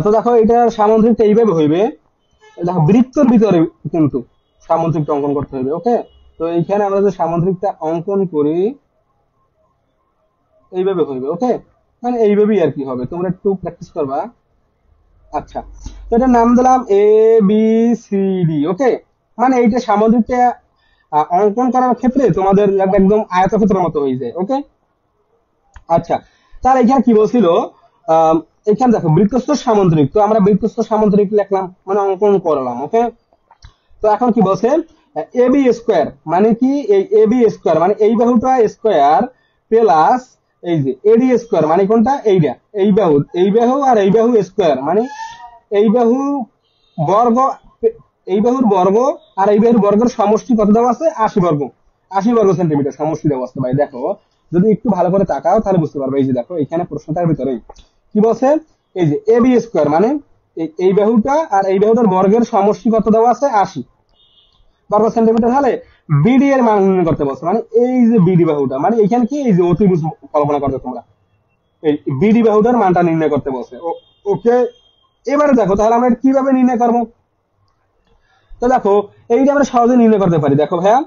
তো দেখো, এটা সামুদ্রিকটা এইভাবে হইবে। দেখো, বৃত্তর ভিতরে কিন্তু সামুদ্রিকটা অঙ্কন করতে হবে, ওকে। তো এইখানে আমরা যে সামুদ্রিকটা অঙ্কন করি, এইভাবে হইবে, ওকে। মানে এইভাবেই আর কি হবে, তোমরা একটু প্র্যাকটিস করবা। আচ্ছা, তো এটার নাম দিলাম এ বি সি ডি। ওকে, মানে এইটা সামুদ্রিকটা অঙ্কন করার ক্ষেত্রে তোমাদের একদম আয়তক্ষেত্রের মতো হয়ে যায়। ওকে, আচ্ছা, তাহলে এখানে কি বলছিল, আহ, এখানে দেখো বৃত্তস্থ সামুদ্রিক, তো আমরা বৃত্তস্থ সামুদ্রিক লিখলাম, মানে অঙ্কন করলাম। ওকে, তো এখন কি বলছে, এ বি স্কোয়ার মানে কি, এই এ বি স্কোয়ার মানে এই বাহুটা স্কোয়ার প্লাস এই যে এডি স্কোয়ার মানে কোনটা, এইটা, এই বাহু আর এই বাহু স্কোয়ার মানে এই বাহু বর্গ, এই বাহুর বর্গ আর এই বাহুর বর্গের সমষ্টি কত দেওয়া আছে, 80 বর্গ, 80 বর্গ সেন্টিমিটার সমষ্টি দেওয়া আছে। ভাই দেখো, যদি একটু ভালো করে তাকাও তাহলে বুঝতে পারবে। এই যে দেখো এখানে প্রশ্নটার ভিতরে কি বলছে, এই যে এ বি স্কোয়ার মানে এই বাহুটা আর এই বাহুটার বর্গের সমষ্টি কত দেওয়া আছে, 80 বর্গ সেন্টিমিটার হলে বিডি এর মান নির্ণয় করতে বলছে। মানে এই যে বিডি বাহুটা, মানে এখানে কি, এই যে অতিভুজ কল্পনা করবে তোমরা, এই বিডি বাহুটার মানটা নির্ণয় করতে বলছে। ওকে, এবারে দেখো তাহলে আমরা এটা কিভাবে নির্ণয় করবো। তো দেখো এইটা আমরা সহজে নির্ণয় করতে পারি। দেখো ভাইয়া,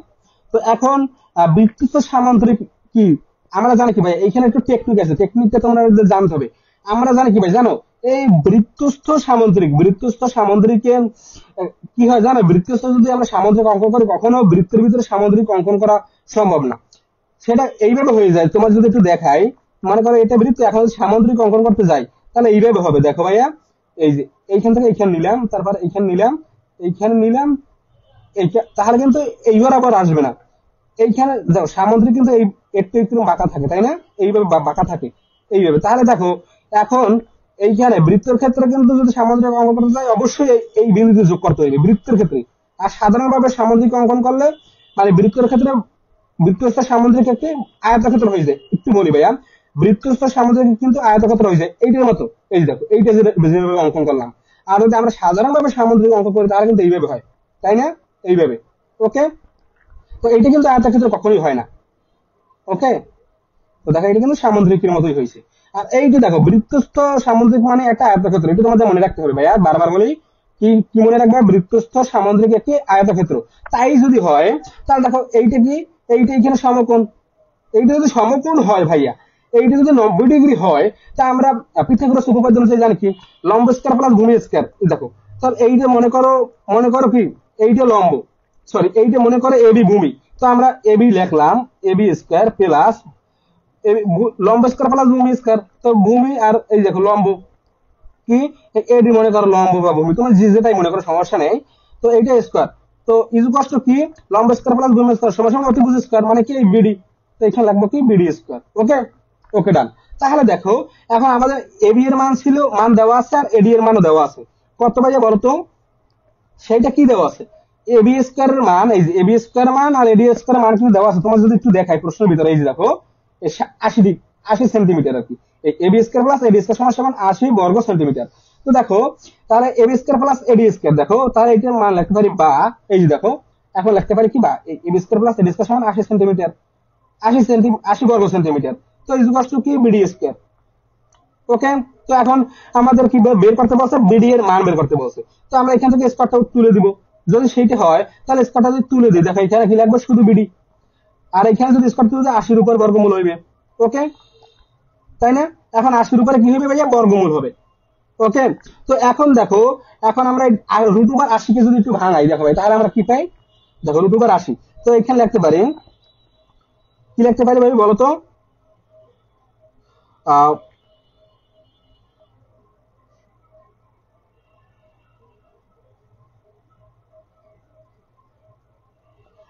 তো এখন বৃত্তস্থ সামান্তরিক কি, আমরা জানি কি ভাই, এখানে একটু টেকনিক আছে, টেকনিকটা তোমরা জানতে হবে। আমরা জানি কি ভাই জানো, এই বৃত্তস্থ সামুদ্রিকে কি হয় জানো, বৃত্তস্থ যদি আমরা সামুদ্রিক অঙ্কন করি, কখনো বৃত্তের ভিতরে সামুদ্রিক অঙ্কন করা সম্ভব না। সেটা এইভাবে হয়ে যায়, তোমার যদি একটু দেখাই, মনে করো এটা বৃত্ত, এখন যদি সামুদ্রিক অঙ্কন করতে যাই তাহলে এইভাবে হবে। দেখো ভাইয়া, এই যে এইখান থেকে এইখানে নিলাম, তারপর এইখানে নিলাম, এইখানে নিলাম, তাহলে কিন্তু এইবার আবার আসবে না। এইখানে দেখো সামুদ্রিক কিন্তু এই একটু একটু বাঁকা থাকে, তাই না, এইভাবে বাঁকা থাকে এইভাবে। তাহলে দেখো এখন এইখানে বৃত্তের ক্ষেত্রে কিন্তু যদি সামুদ্রিক অঙ্কন করতে চাই, অবশ্যই এই বিন্দুতে যোগ করতে হবে বৃত্তের ক্ষেত্রে। আর সাধারণভাবে সামুদ্রিক অঙ্কন করলে, মানে বৃত্তের ক্ষেত্রে বৃত্তস্থ সামুদ্রিক একটি আয়তক্ষেত্র হয়ে যায়। একটু বলি ভাইয়া, বৃত্তস্থ সামুদ্রিক কিন্তু আয়তক্ষেত্র হয়ে যায় এইটার মতো। এই যে দেখো এইটা যেভাবে অঙ্কন করলাম, আর যদি আমরা সাধারণভাবে সামুদ্রিক অঙ্কন করি তাহলে কিন্তু এইভাবে হয়, তাই না, এইভাবে। ওকে, তো এইটা কিন্তু আয়তক্ষেত্র কখনোই হয় না। ওকে, তো দেখো এটা কিন্তু সামুদ্রিকের মতোই হয়েছে। আর এই যে দেখো বৃত্তস্থ সামুদ্রিক মানে একটা আয়তক্ষেত্র, এটা তোমাদের মনে রাখতে হবে ভাইয়া, বারবার বলি, কি কি মনে রাখবে, বৃত্তস্থ সামুদ্রিক একটি আয়তক্ষেত্র। তাই যদি হয় তাহলে দেখো এইটা কি, এইটা এখানে সমকোণ, এইটা যদি সমকোণ হয় ভাইয়া, এইটা যদি 90 ডিগ্রি হয়, তা আমরা পিথাগোরাস উপপাদ্য অনুযায়ী জানি কি, লম্ব স্কয়ার প্লাস ভূমি স্কয়ার। দেখো তাহলে এইটা মনে করো কি, এইটা লম্ব, সরি এইটা মনে করো এবি ভূমি, তো আমরা এবি লিখলাম, এবি স্কয়ার প্লাস লম্ব স্কয়ার প্লাস ভূমি স্কয়ার, তো ভূমি আর এই দেখো লম্ব কি, এডি মনে করো লম্ব বা ভূমি, তোমার যেটাই মনে করো সমস্যা নেই। তো এইটা স্কয়ার, তো ইকুয়াল টু কি, লম্ব স্কয়ার প্লাস ভূমি স্কয়ার সমান সমান অতিভুজ স্কয়ার মানে কি বিডি, তো এখানে লাগবে কি বিডি স্কয়ার। ওকে, ওকে ডান। তাহলে দেখো এখন আমাদের এবি এর মান ছিল, মান দেওয়া আছে, আর এডি এর মানও দেওয়া আছে। কত বাজে বলো তো, সেইটা কি দেওয়া আছে, এবি স্কয়ার এর মান, এই যে এবি স্কয়ার মান আর এডি স্কয়ার মান কিন্তু দেওয়া আছে। তোমার যদি একটু দেখাই প্রশ্নের ভিতরে, এই যে দেখো 80 সেন্টিমিটার আর কি, এই এবি স্কয়ার প্লাস এডি স্কয়ার সমান সমান 80 বর্গ সেন্টিমিটার। তো দেখো তাহলে এবি স্কয়ার প্লাস এডি স্কয়ার, দেখো তাহলে এটার মান লিখতে পারি বা, এই যে দেখো এখন লিখতে পারি কি, বা এবি স্কয়ার প্লাস এডি স্কয়ার সমান 80 সেন্টিমিটার, 80 বর্গ সেন্টিমিটার, তো ইকুয়াল টু কি বিডি স্কয়ার। ওকে, তো এখন আমাদের কি বের করতে বলছে, বিডি এর মান বের করতে বলছে। তো আমরা এখান থেকে স্কয়ারটা তুলে দিব, যদি সেইটা হয় তাহলে স্কয়ারটা যদি তুলে দিই, দেখো এখানে কি লাগবে, শুধু বিডি, আর এখানে যদি স্কয়ার তুলে দিই 80 উপর বর্গমূল হইবে। ওকে, তাই না, এখন 80 উপরে কি হবে ভাইয়া, বর্গমূল হবে। ওকে, তো এখন দেখো, এখন আমরা রুট ওভার 80 কে যদি একটু ভাঙাই, দেখো ভাই তাহলে আমরা কি পাই, দেখো রুট ওভার 80, তো এখানে লিখতে পারি, কি লিখতে পারি ভাই বলো তো, আহ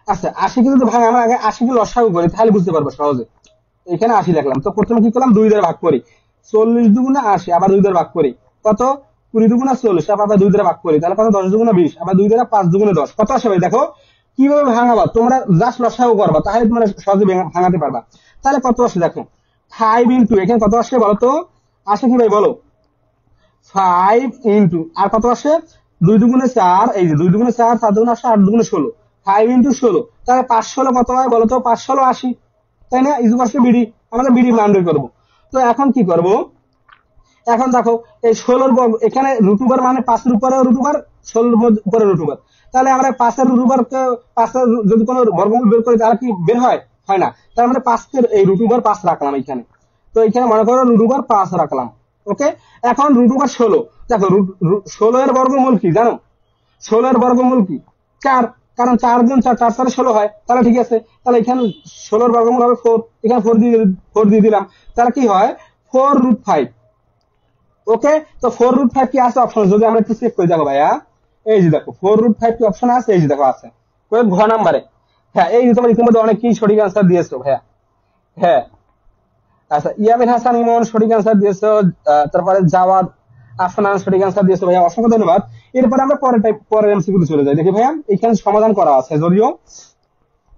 আচ্ছা 80 কে যদি ভাঙা, আমরা আগে 80 কে লসাগু করি তাহলে বুঝতে পারবো সহজে। এখানে 80 লিখলাম, তো প্রথমে কি করলাম, 2 দ্বারা ভাগ করি, 40 দুগুণে 80, আবার 2 দ্বারা ভাগ করি, কত, 20 দুগুণে 40, আবার 2 দ্বারা ভাগ করি, তাহলে কত, 10 দুগুণে 20, আবার 2 দ্বারা 5 দুগুণে 10, কত আসে ভাই দেখো। কিভাবে ভাঙাবা তোমরা, জাস্ট লসাগু করবা তাহলে তোমরা সহজে ভাঙাতে পারবা। তাহলে কত আসে দেখো, 5 ইন্টু, এখানে কত আসে বলো তো, আসে কি ভাই বলো, 5 ইন্টু, আর কত আসে, 2 দুগুণে 4, এই যে 2 দুগুণে 4, 4 দুগুণে 8, 8 দুগুণে 16, 5 ইন্টু 16, তাহলে 5 16 কত হয় বলো তো, 5 16 80, তাই না, ইজু পাশে বিডি, আমাদের বিডি মান বের করবো। তো এখন কি করব, এখন দেখো এই 16 বর্গ, এখানে রুট ওভার মানে 5 এর উপরে রুট ওভার, 16 এর উপরে রুট ওভার, তাহলে আমরা 5 এর রুট ওভার কে, 5 এর যদি কোনো বর্গমূল বের করি তাহলে কি বের হয়, হয় না, তাহলে আমরা 5 এর এই রুট ওভার 5 রাখলাম এখানে। তো এখানে মনে করো রুট ওভার 5 রাখলাম। ওকে, এখন রুট ওভার 16, দেখো 16 এর বর্গমূল কি জানো? 16 এর বর্গমূল কি? 4, কারণ 4 গুণ 4, 4 4 16 হয়। তাহলে ঠিক আছে, তাহলে এখানে 16 এর বর্গমূল হবে 4, এখানে 4 দিয়ে দিলাম, তাহলে কি হয় 4 রুট 5। ওকে, তো 4 রুট 5 কি আছে অপশন? যদি আমরা একটু চেক করে দেখো ভাইয়া, এই যে দেখো 4 রুট 5 কি অপশন আছে? এই যে দেখো আছে ওই ঘ নাম্বারে। হ্যাঁ, এই যে তোমার ইতিমধ্যে অনেকেই সঠিক অ্যান্সার দিয়েছো ভাইয়া। হ্যাঁ, আচ্ছা, ইয়ামিন হাসান ইমন সঠিক অ্যান্সার দিয়েছো। তারপরে জাওয়াদ আফনান সঠিক অ্যান্সার দিয়েছো ভাইয়া, অসংখ্য ধন্যবাদ। এরপরে আমরা পরের এমসিকিউ চলে যাই। দেখি ভাইয়া এখানে সমাধান করা আছে যদিও।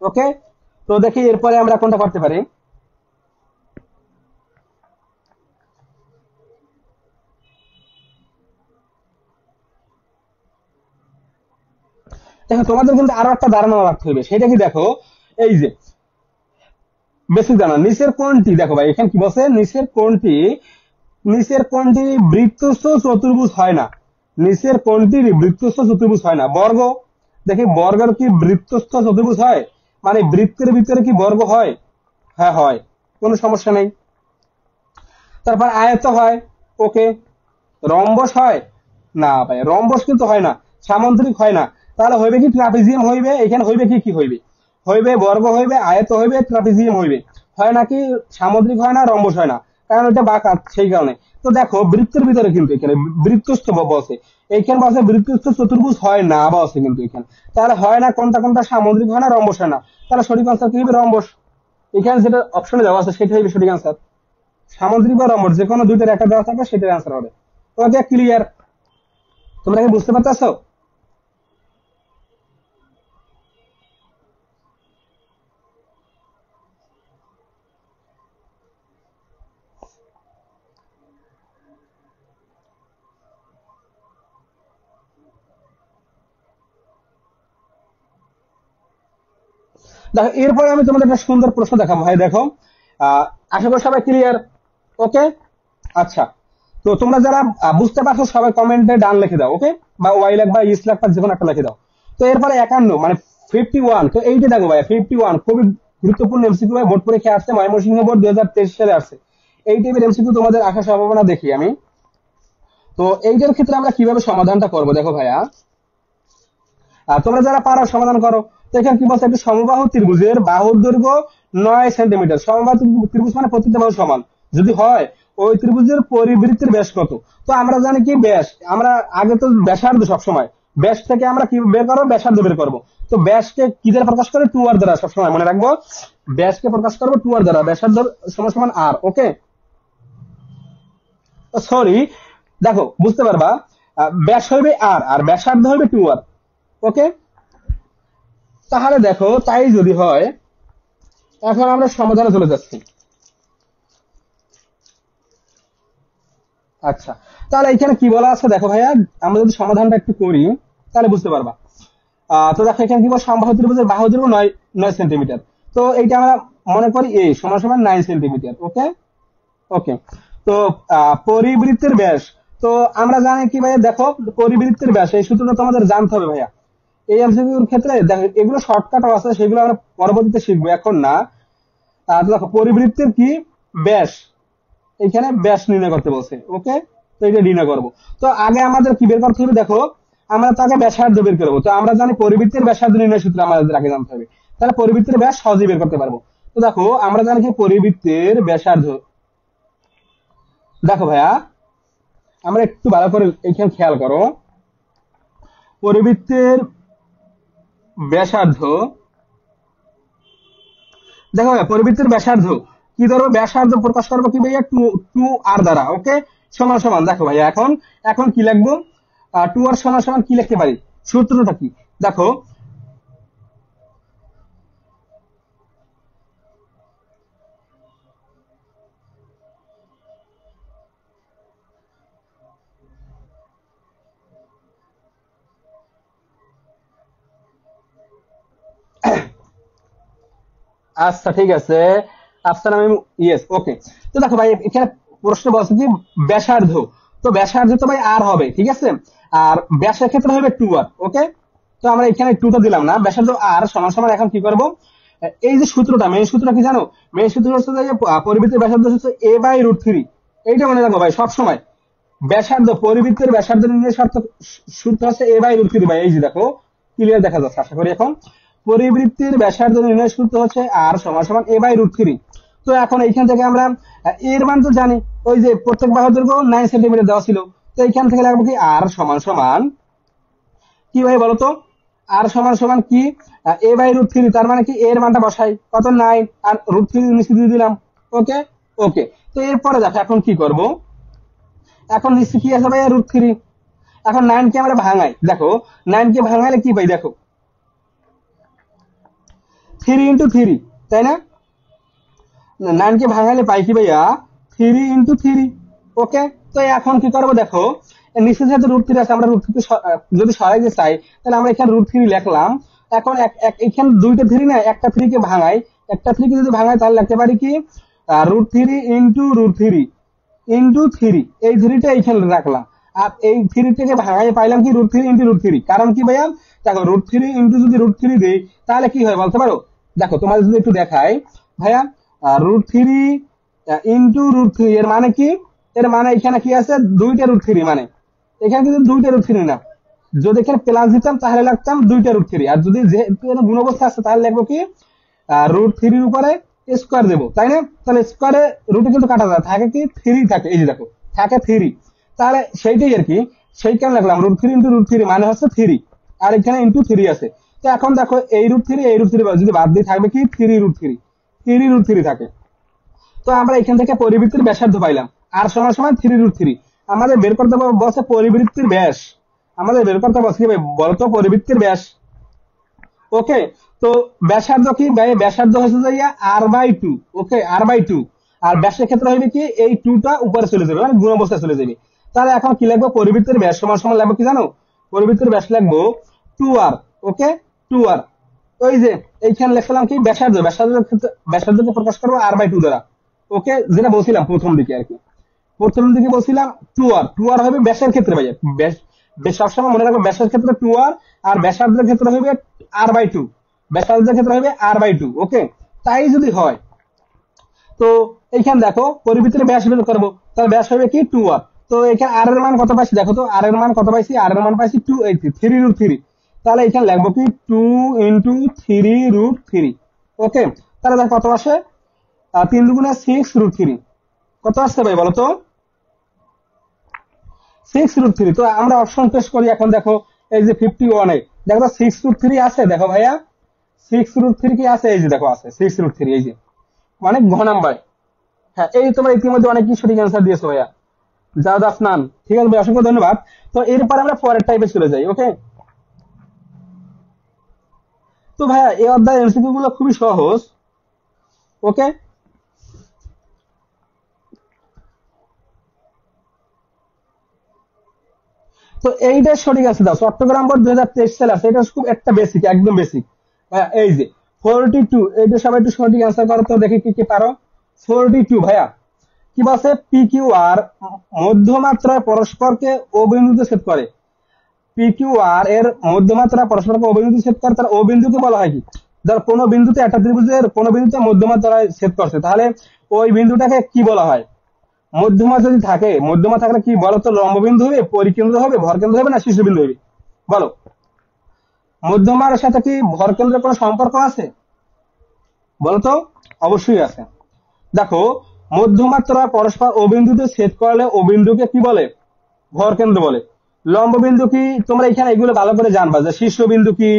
ওকে, তো দেখি এরপরে আমরা কোনটা করতে পারি। দেখো তোমাদের কিন্তু আরো একটা ধারণা রাখতে হবে, সেটা কি দেখো, এই যে বেসিক জানা নিচের কোণটি, দেখো ভাই এখানে কি বলছে, নিচের কোণটি বৃত্তস্থ চতুর্ভুজ হয় না। নিচের কোণটি বৃত্তস্থ চতুর্ভুজ হয় না। বর্গ, দেখি বর্গের কি বৃত্তস্থ চতুর্ভুজ হয়? মানে বৃত্তের ভিতরে কি বর্গ হয়? হ্যাঁ হয়, কোনো সমস্যা নেই। তারপর আয়ত হয়, ওকে। রম্বস হয় না ভাই, রম্বস কিন্তু হয় না, সামান্তরিক হয় না। তাহলে হইবে কি ট্রাপিজিয়াম হইবে। এখানে হইবে কি কি হইবে? হইবে বর্গ হইবে, আয়ত হইবে, ট্রাপিজিয়াম হইবে। হয় নাকি সামুদ্রিক হয় না, রম্বস হয় না, কারণ এটা বাঁকা সেই কারণে। তো দেখো বৃত্তের ভিতরে কিন্তু এখানে বৃত্তস্থ বসে, এইখানে বসে বৃত্তস্থ চতুর্ভুজ হয় না বসে কিন্তু এখানে। তাহলে হয় না কোনটা কোনটা, সামুদ্রিক হয় না, রম্বস হয় না। তাহলে সঠিক আনসার কি হবে? রম্বস। এখানে যেটা অপশনে দেওয়া আছে সেটা হবে সঠিক আনসার। সামুদ্রিক বা রম্বস যে কোনো দুইটার একটা দেওয়া থাকবে, সেটার আনসার হবে। ওকে, ক্লিয়ার? তোমরা কি বুঝতে পারতেছো? দেখো এরপরে আমি তোমাদের একটা সুন্দর প্রশ্ন দেখাবো ভাই। দেখো আশা করি সবাই ক্লিয়ার। ওকে, আচ্ছা, তো তোমরা যারা বুঝতে পারছো সবাই কমেন্টে ডান লিখে দাও। ওকে, বা ওয়াই লেখ বা ইস লেখ বা যে কোনো একটা লিখে দাও। তো এরপরে 51 মানে 51, তো এইটা দেখো ভাই 51 খুবই গুরুত্বপূর্ণ এমসিকিউ ভাই, বোর্ড পরীক্ষা আসছে, ময়মনসিংহ বোর্ড 2023 সালে আসছে। এই টাইপের এমসিকিউ তোমাদের আসার সম্ভাবনা দেখি আমি। তো এইটার ক্ষেত্রে আমরা কিভাবে সমাধানটা করব দেখো ভাইয়া, তোমরা যারা পারো সমাধান করো। তো এখানে কি বলছে, একটি সমবাহু ত্রিভুজের বাহুর দৈর্ঘ্য 9 সেন্টিমিটার। সমবাহু ত্রিভুজ মানে প্রতিটা বাহু সমান যদি হয়, ওই ত্রিভুজের পরিবৃত্তের ব্যাস কত? তো আমরা জানি কি ব্যাস, আমরা আগে তো ব্যাসার্ধ সবসময়, ব্যাস থেকে আমরা কি বের করবো? ব্যাসার্ধ বের করবো। তো ব্যাসকে কি দ্বারা প্রকাশ করে? টু আর দ্বারা, সবসময় মনে রাখবো ব্যাসকে প্রকাশ করবো টু আর দ্বারা। ব্যাসার্ধ সমান সমান আর। ওকে, সরি, দেখো বুঝতে পারবা, ব্যাস হইবে আর, আর ব্যাসার্ধ হইবে টু আর। ওকে, তাহলে দেখো তাই যদি হয়, এখন আমরা সমাধানে চলে যাচ্ছি। আচ্ছা, তাহলে এখানে কি বলা আছে দেখো ভাইয়া, আমরা যদি সমাধানটা একটু করি তাহলে বুঝতে পারবা। তো দেখো এখানে কি বল, সমবাহু ত্রিভুজের বাহু দৈর্ঘ্য 9 সেন্টিমিটার। তো এইটা আমরা মনে করি এ সমান সমান 9 সেন্টিমিটার। ওকে, ওকে, তো পরিবৃত্তের ব্যাস, তো আমরা জানি কি ভাইয়া, দেখো পরিবৃত্তের ব্যাস এই সূত্রটা তোমাদের জানতে হবে ভাইয়া। এই এমসিকিউর ক্ষেত্রে দেখো এগুলো শর্টকাটও আছে, সেগুলো আমরা পরবর্তীতে শিখবো, এখন না। তো দেখো পরিবৃত্তের কি ব্যাস, এখানে ব্যাস নির্ণয় করতে বলছে। ওকে, তো এটা নির্ণয় করবো। তো আগে আমাদের কি বের করতে হবে দেখো, আমরা তাকে ব্যাসার্ধ বের করবো। তো আমরা জানি পরিবৃত্তের ব্যাসার্ধ নির্ণয় সূত্র আমাদের আগে জানতে হবে, তাহলে পরিবৃত্তের ব্যাস সহজেই বের করতে পারবো। তো দেখো আমরা জানি কি পরিবৃত্তের ব্যাসার্ধ, দেখো ভাইয়া আমরা একটু ভালো করে এখানে খেয়াল করো, পরিবৃত্তের ব্যাসার্ধ, দেখো ভাইয়া পরিবৃত্তের ব্যাসার্ধ কি ধরো, ব্যাসার্ধ প্রকাশ করবো কি ভাইয়া, টু টু আর দ্বারা। ওকে, সমান সমান, দেখো ভাইয়া এখন এখন কি লিখবো, টু আর সমান সমান কি লিখতে পারি, সূত্রটা কি দেখো, আচ্ছা ঠিক আছে, আফসান আমি, ইয়েস, ওকে। তো দেখো ভাই এখানে প্রশ্ন বলছে কি ব্যাসার্ধ, তো ব্যাসার্ধ তো ভাই আর হবে, ঠিক আছে, আর ব্যাসের ক্ষেত্রে হবে টু আর। ওকে, তো আমরা এখানে টুটা দিলাম না, ব্যাসার্ধ আর সমান সমান, এখন কি করব, এই যে সূত্রটা, মেইন সূত্রটা কি জানো? মেইন সূত্র হচ্ছে যে পরিবৃত্তের ব্যাসার্ধ হচ্ছে a/√3। এইটা মনে রাখবো ভাই সব সময়। ব্যাসার্ধ, পরিবৃত্তের ব্যাসার্ধ নির্ণয়ের সূত্র হচ্ছে a/√3 ভাই। এই যে দেখো, ক্লিয়ার দেখা যাচ্ছে আশা করি এখন। পরিবৃত্তের ব্যাসার্ধ নির্ণয়ের সূত্র হচ্ছে r = a/√3। তো এখন এইখান থেকে আমরা এর মান তো জানি, ওই যে প্রত্যেক বাহুর দৈর্ঘ্য 9 সেন্টিমিটার দেওয়া ছিল। তো এইখান থেকে লাগবো কি r কি ভাই বলতো? r কি a/√3, তার মানে কি এর মানটা বসাই, কত 9, আর √3 নিচে দিয়ে দিলাম। ওকে ওকে। তো এরপরে দেখো এখন কি করব, এখন নিচে কি আছে ভাই, √3। এখন 9 কে আমরা ভাঙাই, দেখো 9 কে ভাঙাইলে কি পাই, দেখো 3 × 3, তাই না? 9 কে ভাঙাইলে পাই কি ভাইয়া, 3 × 3। ওকে। তো এখন কি করবো, দেখো নিচে যেহেতু √3 আছে, আমরা √3 যদি সরাইতে চাই, তাহলে আমরা এখানে √3 লিখলাম। এখন এখানে দুইটা 3 না, একটা 3 কে ভাঙাই, একটা 3 কে যদি ভাঙাই তাহলে লিখতে পারি কি √3 × √3 এই 3টা এইখানে রাখলাম। আর এই 3 থেকে ভাঙাই পাইলাম কি √3 × √3। কারণ কি ভাইয়া, দেখো √3 যদি √3 দেই তাহলে কি হয় বলতে পারো? দেখো তোমাদের যদি একটু দেখাই ভাইয়া, √3 × √3 এর মানে কি? এর মানে এখানে কি আছে, দুইটা √3, মানে এখানে কিন্তু দুইটা √3 না। যদি এখানে প্লাস দিতাম তাহলে লাগতাম দুইটা √3, আর যদি যেহেতু গুণ অবস্থা আছে তাহলে লিখবো কি √3 এর উপরে স্কয়ার দেবো, তাই না? তাহলে স্কয়ারে রুটে কিন্তু কাটা যায়, থাকে কি 3 থাকে, এই যে দেখো থাকে 3। তাহলে সেইটাই আর কি, সেই কারণে লিখলাম √3 × √3 মানে হচ্ছে 3, আর এখানে *3 আছে। তো এখন দেখো এই √3 যদি বাদ দিয়ে থাকবে কি 3 √3 থাকে। তো আমরা এখান থেকে পরিবৃত্তির ব্যাসার্ধ পাইলাম r = 3 √3। আমাদের বের করতে বলছে পরিবৃত্তির ব্যাস, আমাদের বের করতে বলছে কি ভাই বলতো, পরিবৃত্তির ব্যাস। ওকে। তো ব্যাসার্ধ কি ভাই, ব্যাসার্ধ হচ্ছে যে r/2। ওকে, r/2। আর ব্যাসের ক্ষেত্রে হবে কি এই 2টা উপরে চলে যাবে, মানে গুণ অবস্থায় চলে যাবে। তাহলে এখন কি লিখবো, পরিবৃত্তির ব্যাস সমান লিখবো কি জানো, পরিবৃত্তির ব্যাস লিখবো 2r। ওকে, 2r। ওই যে এইখানে লিখলাম কি ব্যাসার্ধকে প্রকাশ করবো r/2 দ্বারা। ওকে, যেটা বলছিলাম প্রথম দিকে আর কি, প্রথম দিকে বলছিলাম 2r হবে ব্যাসের ক্ষেত্রে ভাইয়া। ব্যাস সবসময় মনে রাখবে, ব্যাসের ক্ষেত্রে 2r, আর ব্যাসার্ধের ক্ষেত্রে হবে r/2। ব্যাসার্ধের ক্ষেত্রে হবে r/2। ওকে, তাই যদি হয় তো এইখানে দেখো পরিবৃত্তির ব্যাস বের করবো, তাহলে ব্যাস হবে কি 2r। তো এখানে r এর মান কত পাইছি, দেখো তো r এর মান কত পাইছি, r এর মান পাইছি 3 √3। তাহলে এখানে লিখবো কি 2 × 3 √3। ওকে, তাহলে দেখো কত আসে, 3 × 6 √3। কত আসছে ভাই বলো তো, 6 √3। তো আমরা অপশন টেস্ট করি এখন, দেখো এই যে 51 এ দেখো 6 √3 আছে, দেখো ভাইয়া 6 √3 কি আছে, এই যে দেখো আছে 6 √3, এই যে অনেক ঘ নাম্বার। হ্যাঁ, এই তোমরা ইতিমধ্যে অনেক কি সঠিক অ্যান্সার দিয়েছো ভাইয়া, জাওয়াদ আফনান, ঠিক আছে ভাই, অসংখ্য ধন্যবাদ। তো এরপর আমরা পরের টাইপে চলে যাই। ওকে, তো ভাইয়া এই অধ্যায় এমসিকিউ গুলো খুবই সহজ। ওকে, তো এইটার সঠিক আছে দাও, চট্টগ্রাম বোর্ড 2023 সালে আছে, এটা খুব একটা বেসিক, একদম বেসিক। এই যে 42, এইটা সবাই একটু সঠিক অ্যান্সার করো তো, দেখি কি কি পারো। 42 ভাইয়া কি বলছে, PQR মধ্যমাত্রায় পরস্পরকে অবিন্দুতে ছেদ করে। PQR এর মধ্যমাত্রা পরস্পরকে অবিন্দুতে ছেদ করে, তার অবিন্দুকে বলা হয় কি, ধর কোন বিন্দুতে, একটা ত্রিভুজের কোন বিন্দুতে মধ্যমাত্রায় ছেদ করছে, তাহলে ওই বিন্দুটাকে কি বলা হয়? মধ্যমা যদি থাকে, মধ্যমা থাকলে কি বলতো, লম্ববিন্দু হবে, পরিকেন্দ্র হবে, ভরকেন্দ্র হবে, না শীর্ষবিন্দু হবে? বলো, মধ্যমার সাথে কি ভরকেন্দ্রের কোনো সম্পর্ক আছে বলতো? অবশ্যই আছে। দেখো মধ্যমাত্রা পরস্পর অবিন্দুতে ছেদ করলে অবিন্দুকে কি বলে, ভরকেন্দ্র বলে। লম্ববিন্দু কি, তোমরা এখানে এগুলো ভালো করে জানবা যে শীর্ষবিন্দু কি,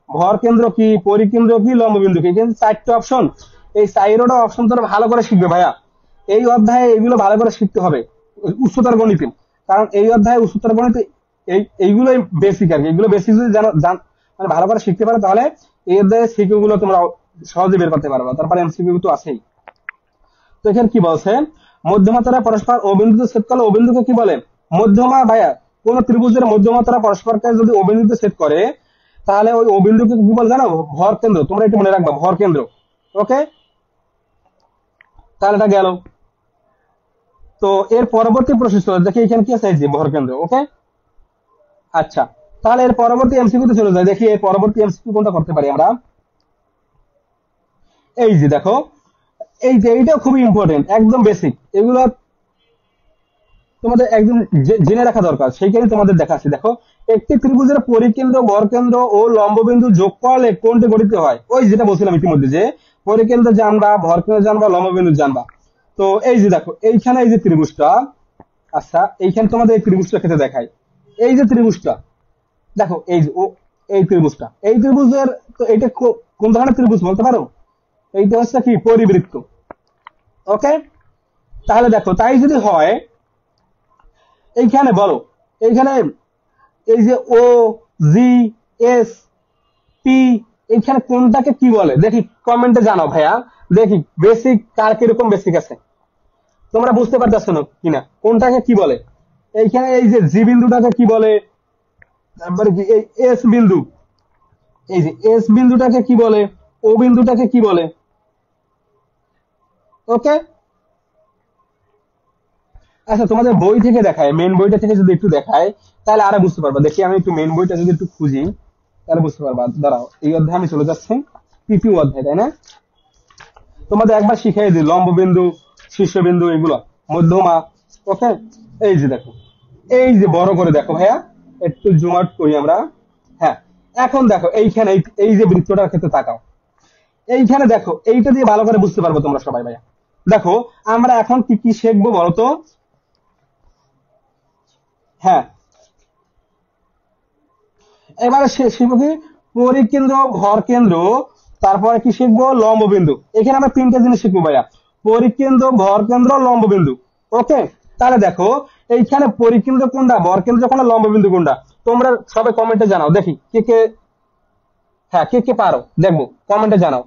ভরকেন্দ্র কি, পরিকেন্দ্র কি, লম্ববিন্দু কি, কিন্তু 4টা অপশন, এই 4টা অপশন তোমরা ভালো করে শিখবে ভাইয়া। এই অধ্যায়ে এগুলো ভালো করে শিখতে হবে, উচ্চতর গণিতে। কারণ এই অধ্যায়ে উচ্চতর গণিতে এইগুলোই বেসিক আর কি, এগুলো বেসিক যদি মানে ভালো করে শিখতে পারো, তাহলে এই অধ্যায়ে সিকিউ গুলো তোমরা সহজে বের করতে পারবে। তারপরে এমসিকিউ তো আছেই। তো এখানে কি বলছে, মধ্যমাত্রা পরস্পর অবিন্দুতে ছেদ করলে অবিন্দুকে কি বলে, মধ্যমা ভাইয়া। কোন ত্রিভুজের মধ্যমাত্রা পরস্পরকে যদি অবিন্দুতে ছেদ করে, তাহলে ওই অবিন্দুকে কি বলে জানো, ভর কেন্দ্র। তোমরা একটু মনে রাখবা, ভর কেন্দ্র। ওকে, তাহলে এটা গেল। তো এর পরবর্তী প্রসেস দেখি এখানে কি আছে, এই যে ভর কেন্দ্র। ওকে, আচ্ছা, তাহলে এর পরবর্তী এমসিকিউ তে চলে যায়, দেখি এর পরবর্তী এমসিকিউ কোনটা করতে পারি আমরা। এই যে দেখো, এই যে এইটাও খুবই ইম্পর্টেন্ট, একদম বেসিক, এগুলো তোমাদের একদম জেনে রাখা দরকার, সেইখানে তোমাদের দেখাচ্ছি। দেখো, একটি ত্রিভুজের পরিকেন্দ্র, বরকেন্দ্র ও লম্ববিন্দু যোগ করলে কোনটি গঠিত হয়? ওই যেটা বলছিলাম ইতিমধ্যে, যে পরিকেন্দ্র জানবা, ভরকেন্দ্র জানবা, লম্ববিন্দু জানবা। তো এই যে দেখো, এইখানে এই যে ত্রিভুজটা, আচ্ছা এইখানে তোমাদের এই ত্রিভুজটা ক্ষেত্রে দেখায়, এই যে ত্রিভুজটা দেখো, এই যে এই ত্রিভুজটা, এই ত্রিভুজের, তো এটা কোন ধরনের ত্রিভুজ বলতে পারো? এইটা হচ্ছে কি পরিবৃত্ত। ওকে, তাহলে দেখো, তাই যদি হয় এইখানে বলো, এইখানে এই যে ও, জি, এস, পি, এইখানে কোনটাকে কি বলে দেখি, কমেন্টে জানাও ভাইয়া, দেখি বেসিক কার কিরকম বেসিক আছে, তোমরা বুঝতে পারতেছো না কিনা কোনটাকে কি বলে। এইখানে এই যে জি বিন্দুটাকে কি বলে, তারপরে কি এই এস বিন্দু, এই যে এস বিন্দুটাকে কি বলে, ও বিন্দুটাকে কি বলে। ওকে, আচ্ছা তোমাদের বই থেকে দেখায়, মেন বইটা থেকে যদি একটু দেখায় তাহলে আরো বুঝতে পারবা। দেখি আমি একটু মেন বইটা যদি একটু খুঁজি তাহলে বুঝতে পারবা। দাঁড়াও, এই অধ্যায়ে আমি চলে যাচ্ছি, তৃতীয় অধ্যায়, তাই না? তোমাদের একবার শিখাই দিই লম্ববিন্দু, শীর্ষবিন্দু, এগুলো মধ্যমা। ওকে, এই যে দেখো, এই যে বড় করে দেখো ভাইয়া, একটু জুম আউট করি আমরা। হ্যাঁ, এখন দেখো এইখানে এই যে বৃত্তটার ক্ষেত্রে তাকাও, এইখানে দেখো, এইটা দিয়ে ভালো করে বুঝতে পারবো তোমরা সবাই ভাইয়া। দেখো, আমরা এখন কি কি শিখবো বলতো? হ্যাঁ, এবারে শিখবো কি, পরিকেন্দ্র, ভর কেন্দ্র, তারপরে কি শিখবো, লম্ব বিন্দু। এখানে আমরা তিনটা জিনিস শিখবো ভাইয়া, পরিকেন্দ্র, ভর কেন্দ্র, লম্ব বিন্দু। ওকে, তাহলে দেখো, এইখানে পরিকেন্দ্র কোনটা, ভর কেন্দ্র কোনটা, লম্ব বিন্দু কোনটা, তোমরা সবাই কমেন্টে জানাও, দেখি কে কে, হ্যাঁ কে কে পারো, দেখবো কমেন্টে জানাও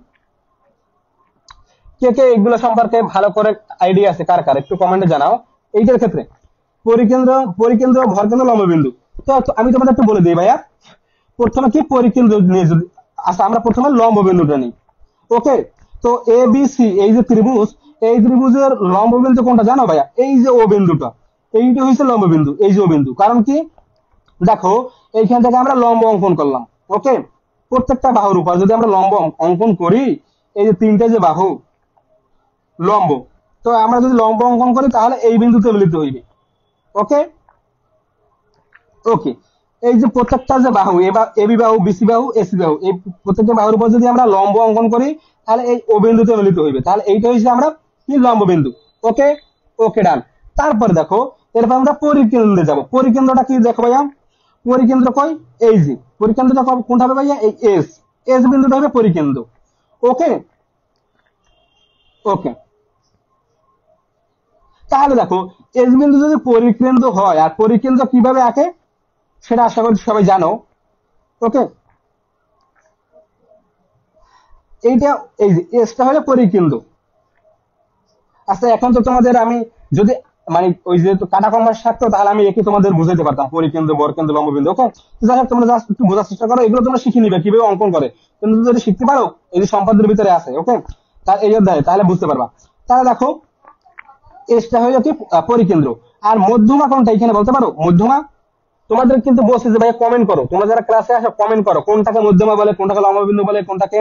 কে কে এগুলো সম্পর্কে ভালো করে আইডিয়া আছে, কার কার একটু কমেন্টে জানাও। এইটার ক্ষেত্রে পরিকেন্দ্র, পরিকেন্দ্র, ভর কেন্দ্র, লম্ব বিন্দু। তো আমি তোমাদের একটু বলে দিই ভাইয়া, প্রথমে কি পরিকেন্দ্র নিয়ে যদি, আচ্ছা আমরা প্রথমে লম্ব বিন্দুটা নিই। ওকে, তো এ বি সি, এই যে ত্রিভুজ, এই ত্রিভুজের লম্ব বিন্দু কোনটা জানো ভাইয়া? এই যে ও বিন্দুটা, এইটা হচ্ছে লম্ব বিন্দু, এই যে ও বিন্দু। কারণ কি, দেখো এইখান থেকে আমরা লম্ব অঙ্কন করলাম। ওকে, প্রত্যেকটা বাহুর উপর যদি আমরা লম্ব অঙ্কন করি, এই যে তিনটে যে বাহু লম্ব, তো আমরা যদি লম্ব অঙ্কন করি তাহলে এই বিন্দুতে মিলিত হইবে। ওকে, ওকে, এই যে প্রত্যেকটা যে বাহু, এবি বাহু, বিসি বাহু, এসি বাহু, এই প্রত্যেকটা বাহুর উপর যদি আমরা লম্ব অঙ্কন করি তাহলে এই ও বিন্দুতে মিলিত হইবে, তাহলে এইটা হচ্ছে আমরা কি লম্ব বিন্দু। ওকে, ওকে ডান। তারপর দেখো, এরপর আমরা পরিকেন্দ্রে যাব। পরিকেন্দ্রটা কি দেখো ভাইয়া, পরিকেন্দ্র কই, এই যে পরিকেন্দ্রটা কোনটা হবে ভাইয়া, এই এস, এস বিন্দুটা হবে পরিকেন্দ্র। ওকে, ওকে, তাহলে দেখো, এস বিন্দু যদি পরিকেন্দ্র হয়, আর পরিকেন্দ্র কিভাবে আঁকে সেটা আশা করি সবাই জানো। ওকে, এইটা, এই যে এসটা হলো পরিকেন্দ্র। আচ্ছা এখন তো তোমাদের আমি যদি, মানে ওই যে কাটা কম্পাস থাকতো তাহলে আমি একে তোমাদের বুঝাইতে পারতাম, পরিকেন্দ্র, বরকেন্দ্র, লম্ববিন্দু। ওকে, যাই হোক তোমরা জাস্ট একটু বোঝার চেষ্টা করো, এগুলো তোমরা শিখে নিবে কিভাবে অঙ্কন করে, কিন্তু যদি শিখতে পারো, এই যে সম্পাদ্যের ভিতরে আছে। ওকে, তার এই অধ্যায় তাহলে বুঝতে পারবা। তাহলে দেখো, এসটা হলো কি পরিকেন্দ্র। আর মধ্যমা কোনটা এখানে বলতে পারো? মধ্যমা তোমাদের কিন্তু বলছে যে ভাই কমেন্ট করো, তোমরা যারা ক্লাসে আসো কমেন্ট করো, কোনটাকে মধ্যমা বলে, কোনটাকে লম্ববিন্দু বলে, কোনটাকে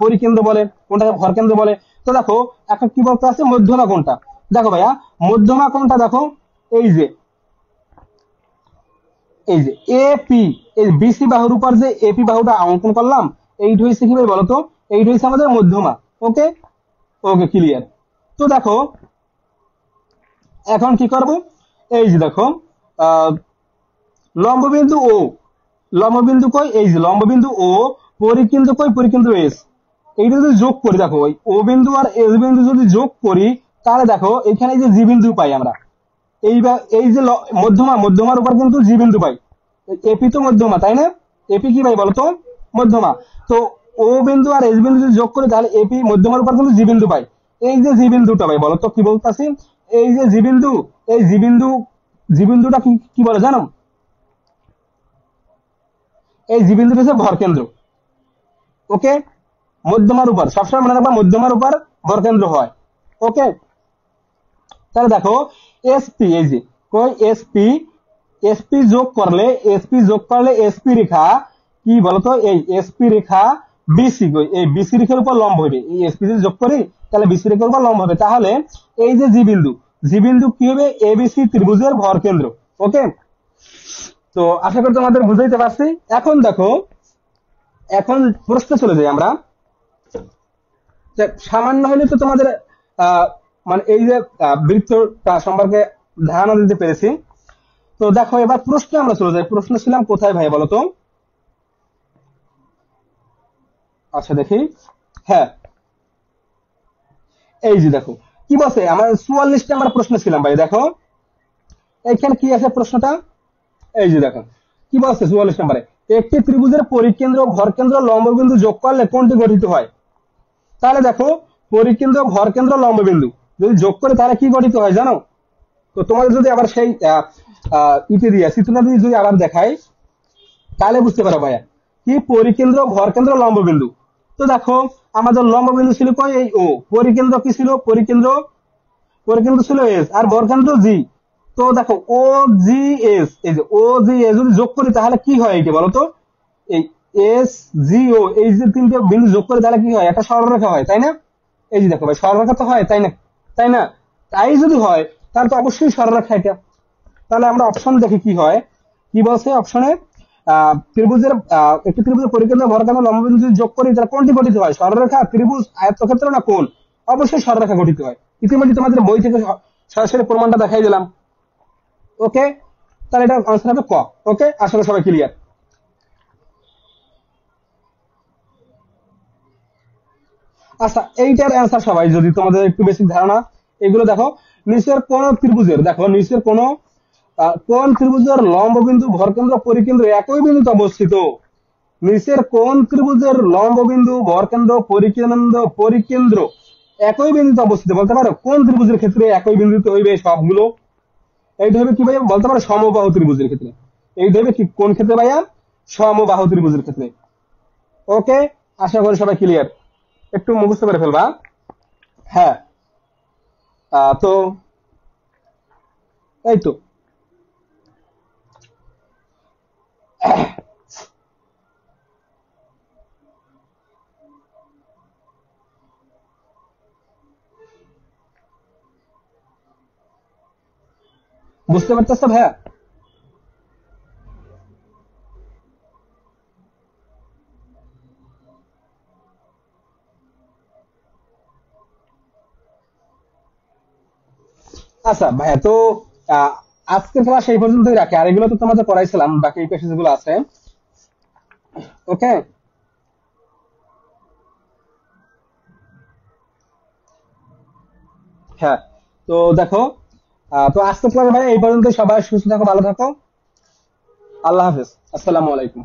পরিকেন্দ্র বলে, কোনটাকে ভরকেন্দ্র বলে। তো দেখো এখন কি বলতে আছে, মধ্যমা কোনটা। দেখো ভাইয়া, মধ্যমা কোনটা দেখো, এই যে, এই যে এপি, এই বিসি বাহুর উপর যে এপি বাহুটা অঙ্কন করলাম, এইটা হচ্ছে কি ভাই বলতো, এইটা হচ্ছে আমাদের মধ্যমা। ওকে, ওকে ক্লিয়ার। তো দেখো এখন কি করব, এই যে দেখো, আহ লম্ববিন্দু ও, লম্ববিন্দু কই, এই যে লম্ববিন্দু ও, পরিকেন্দ্র কই, পরিকেন্দ্র এস। এইটা যদি যোগ করি, দেখো ওই ও বিন্দু আর এস বিন্দু যদি যোগ করি তাহলে দেখো এখানে যে জি বিন্দু পাই আমরা। এই যে মধ্যমা, মধ্যমার উপর কিন্তু জি বিন্দু পাই। এপি তো মধ্যমা তাই না, এপি কি ভাই বলতো, মধ্যমা। তো ও বিন্দু আর এস বিন্দু যদি যোগ করি তাহলে এপি মধ্যমার উপর কিন্তু জি বিন্দু পাই। এই যে জি বিন্দুটা ভাই বলতো কি বলতাছি, এই যে জি বিন্দু, এই জি বিন্দু, জি বিন্দুটা কি কি বলে জানো, এই জি বিন্দুটা হচ্ছে ভরকেন্দ্র। ওকে, মধ্যমার উপর সবসময় মনে রাখবা, মধ্যমার উপর ভরকেন্দ্র হয়। ওকে, তাহলে দেখো এসপি, এই যে কই এসপি, এসপি যোগ করলে, এসপি যোগ করলে এসপি রেখা কি বলতো, এই এসপি রেখা বিসি, এই বিসি রেখার উপর লম্ব হবে, এই এসপি যদি যোগ করি তাহলে বিসি রেখার উপর লম্ব হবে। তাহলে এই যে জি বিন্দু, জি বিন্দু কি হবে, এবিসি ত্রিভুজের ভর কেন্দ্র। ওকে, তো আশা করি তোমাদের বুঝাইতে পারছি। এখন দেখো, এখন প্রশ্নে চলে যাই আমরা। সামান্য হলে তো তোমাদের মানে এই যে বৃত্তটা সম্পর্কে ধারণা দিতে পেরেছি। তো দেখো এবার প্রশ্নে আমরা চলে যাই। প্রশ্ন ছিলাম কোথায় ভাই বলো তো? আচ্ছা দেখি, হ্যাঁ এই যে দেখো কি বলছে, আমার 44 নাম্বার প্রশ্ন ছিলাম ভাই। দেখো এইখানে কি আছে প্রশ্নটা, এই যে দেখো কি বলছে 44 নম্বরে, একটি ত্রিভুজের পরিকেন্দ্র ভরকেন্দ্র লম্ববিন্দু যোগ করলে কোনটি গঠিত হয়? তাহলে দেখো পরিকেন্দ্র ভরকেন্দ্র লম্ববিন্দু যদি যোগ করে তাহলে কি গঠিত হয় জানো? তো তোমাদের যদি আবার সেই ইটি দিয়া চিত্রটা দিয়ে যদি আবার দেখাই তাহলে বুঝতে পারো ভাইয়া কি পরিকেন্দ্র ভরকেন্দ্র লম্ববিন্দু। তো দেখো আমাদের লম্ববিন্দু ছিল কয়, এই ও। পরিকেন্দ্র কি ছিল, পরিকেন্দ্র পরিকেন্দ্র ছিল এস, আর ভরকেন্দ্র জি। তো দেখো ও জি এস, এই যে ও জি এস যদি যোগ করি তাহলে কি হয় এটা বলো তো? এই এস জি ও, এই যে তিনটে বিন্দু যোগ করে তাহলে কি হয়, একটা সরলরেখা হয়, তাই না? এই যে দেখো ভাই সরলরেখা তো হয়, তাই না? তাই না? তাই যদি হয় তাহলে তো অবশ্যই সরলরেখা এটা। তাহলে আমরা অপশন দেখি কি হয়। কি বলছে অপশনে, ত্রিভুজের একটি ত্রিভুজের পরিকেন্দ্র ভরকেন্দ্র লম্ববিন্দু যদি যোগ করি তাহলে কোনটি গঠিত হয়, সরলরেখা, ত্রিভুজ, আয়তক্ষেত্র না কোণ? অবশ্যই সরলরেখা গঠিত হয়। ইতিমধ্যে তোমাদের বই থেকে সরাসরি প্রমাণটা দেখাই দিলাম। ওকে, তাহলে এটা আনসার হবে ক। ওকে, আসলে সবাই ক্লিয়ার। আচ্ছা এইটার অ্যান্সার সবাই যদি তোমাদের একটু বেসিক ধারণা, এগুলো দেখো নিচের কোন ত্রিভুজের, দেখো নিচের কোন ত্রিভুজের লম্ব বিন্দু ভরকেন্দ্র পরিকেন্দ্র একই বিন্দুতে অবস্থিত? নিচের কোন ত্রিভুজের লম্ব বিন্দু ভরকেন্দ্র পরিকেন্দ্র পরিকেন্দ্র একই বিন্দুতে অবস্থিত, বলতে পারো কোন ত্রিভুজের ক্ষেত্রে একই বিন্দুতে হইবে সবগুলো? এইটা হবে কি ভাইয়া বলতে পারো, সমবাহু ত্রিভুজের ক্ষেত্রে। এইটা হবে কি কোন ক্ষেত্রে ভাইয়া? সমবাহু ত্রিভুজের ক্ষেত্রে। ওকে, আশা করি সবাই ক্লিয়ার, একটু মুখস্থ করে ফেলবা। হ্যাঁ, তো এই তো বুঝতে পারতেছো ভাইয়া? আচ্ছা ভাইয়া, তো আহ, আজকের ক্লাস এই পর্যন্তই রাখি। আর এগুলো তো তোমাদের পড়াইছিলাম, বাকি প্যাসেজ গুলো আছে। ওকে, হ্যাঁ, তো দেখো তো আজকের ক্লাস ভাই এই পর্যন্ত। সবাই সুস্থ থাকো, ভালো থাকো, আল্লাহ হাফেজ, আসসালামু আলাইকুম।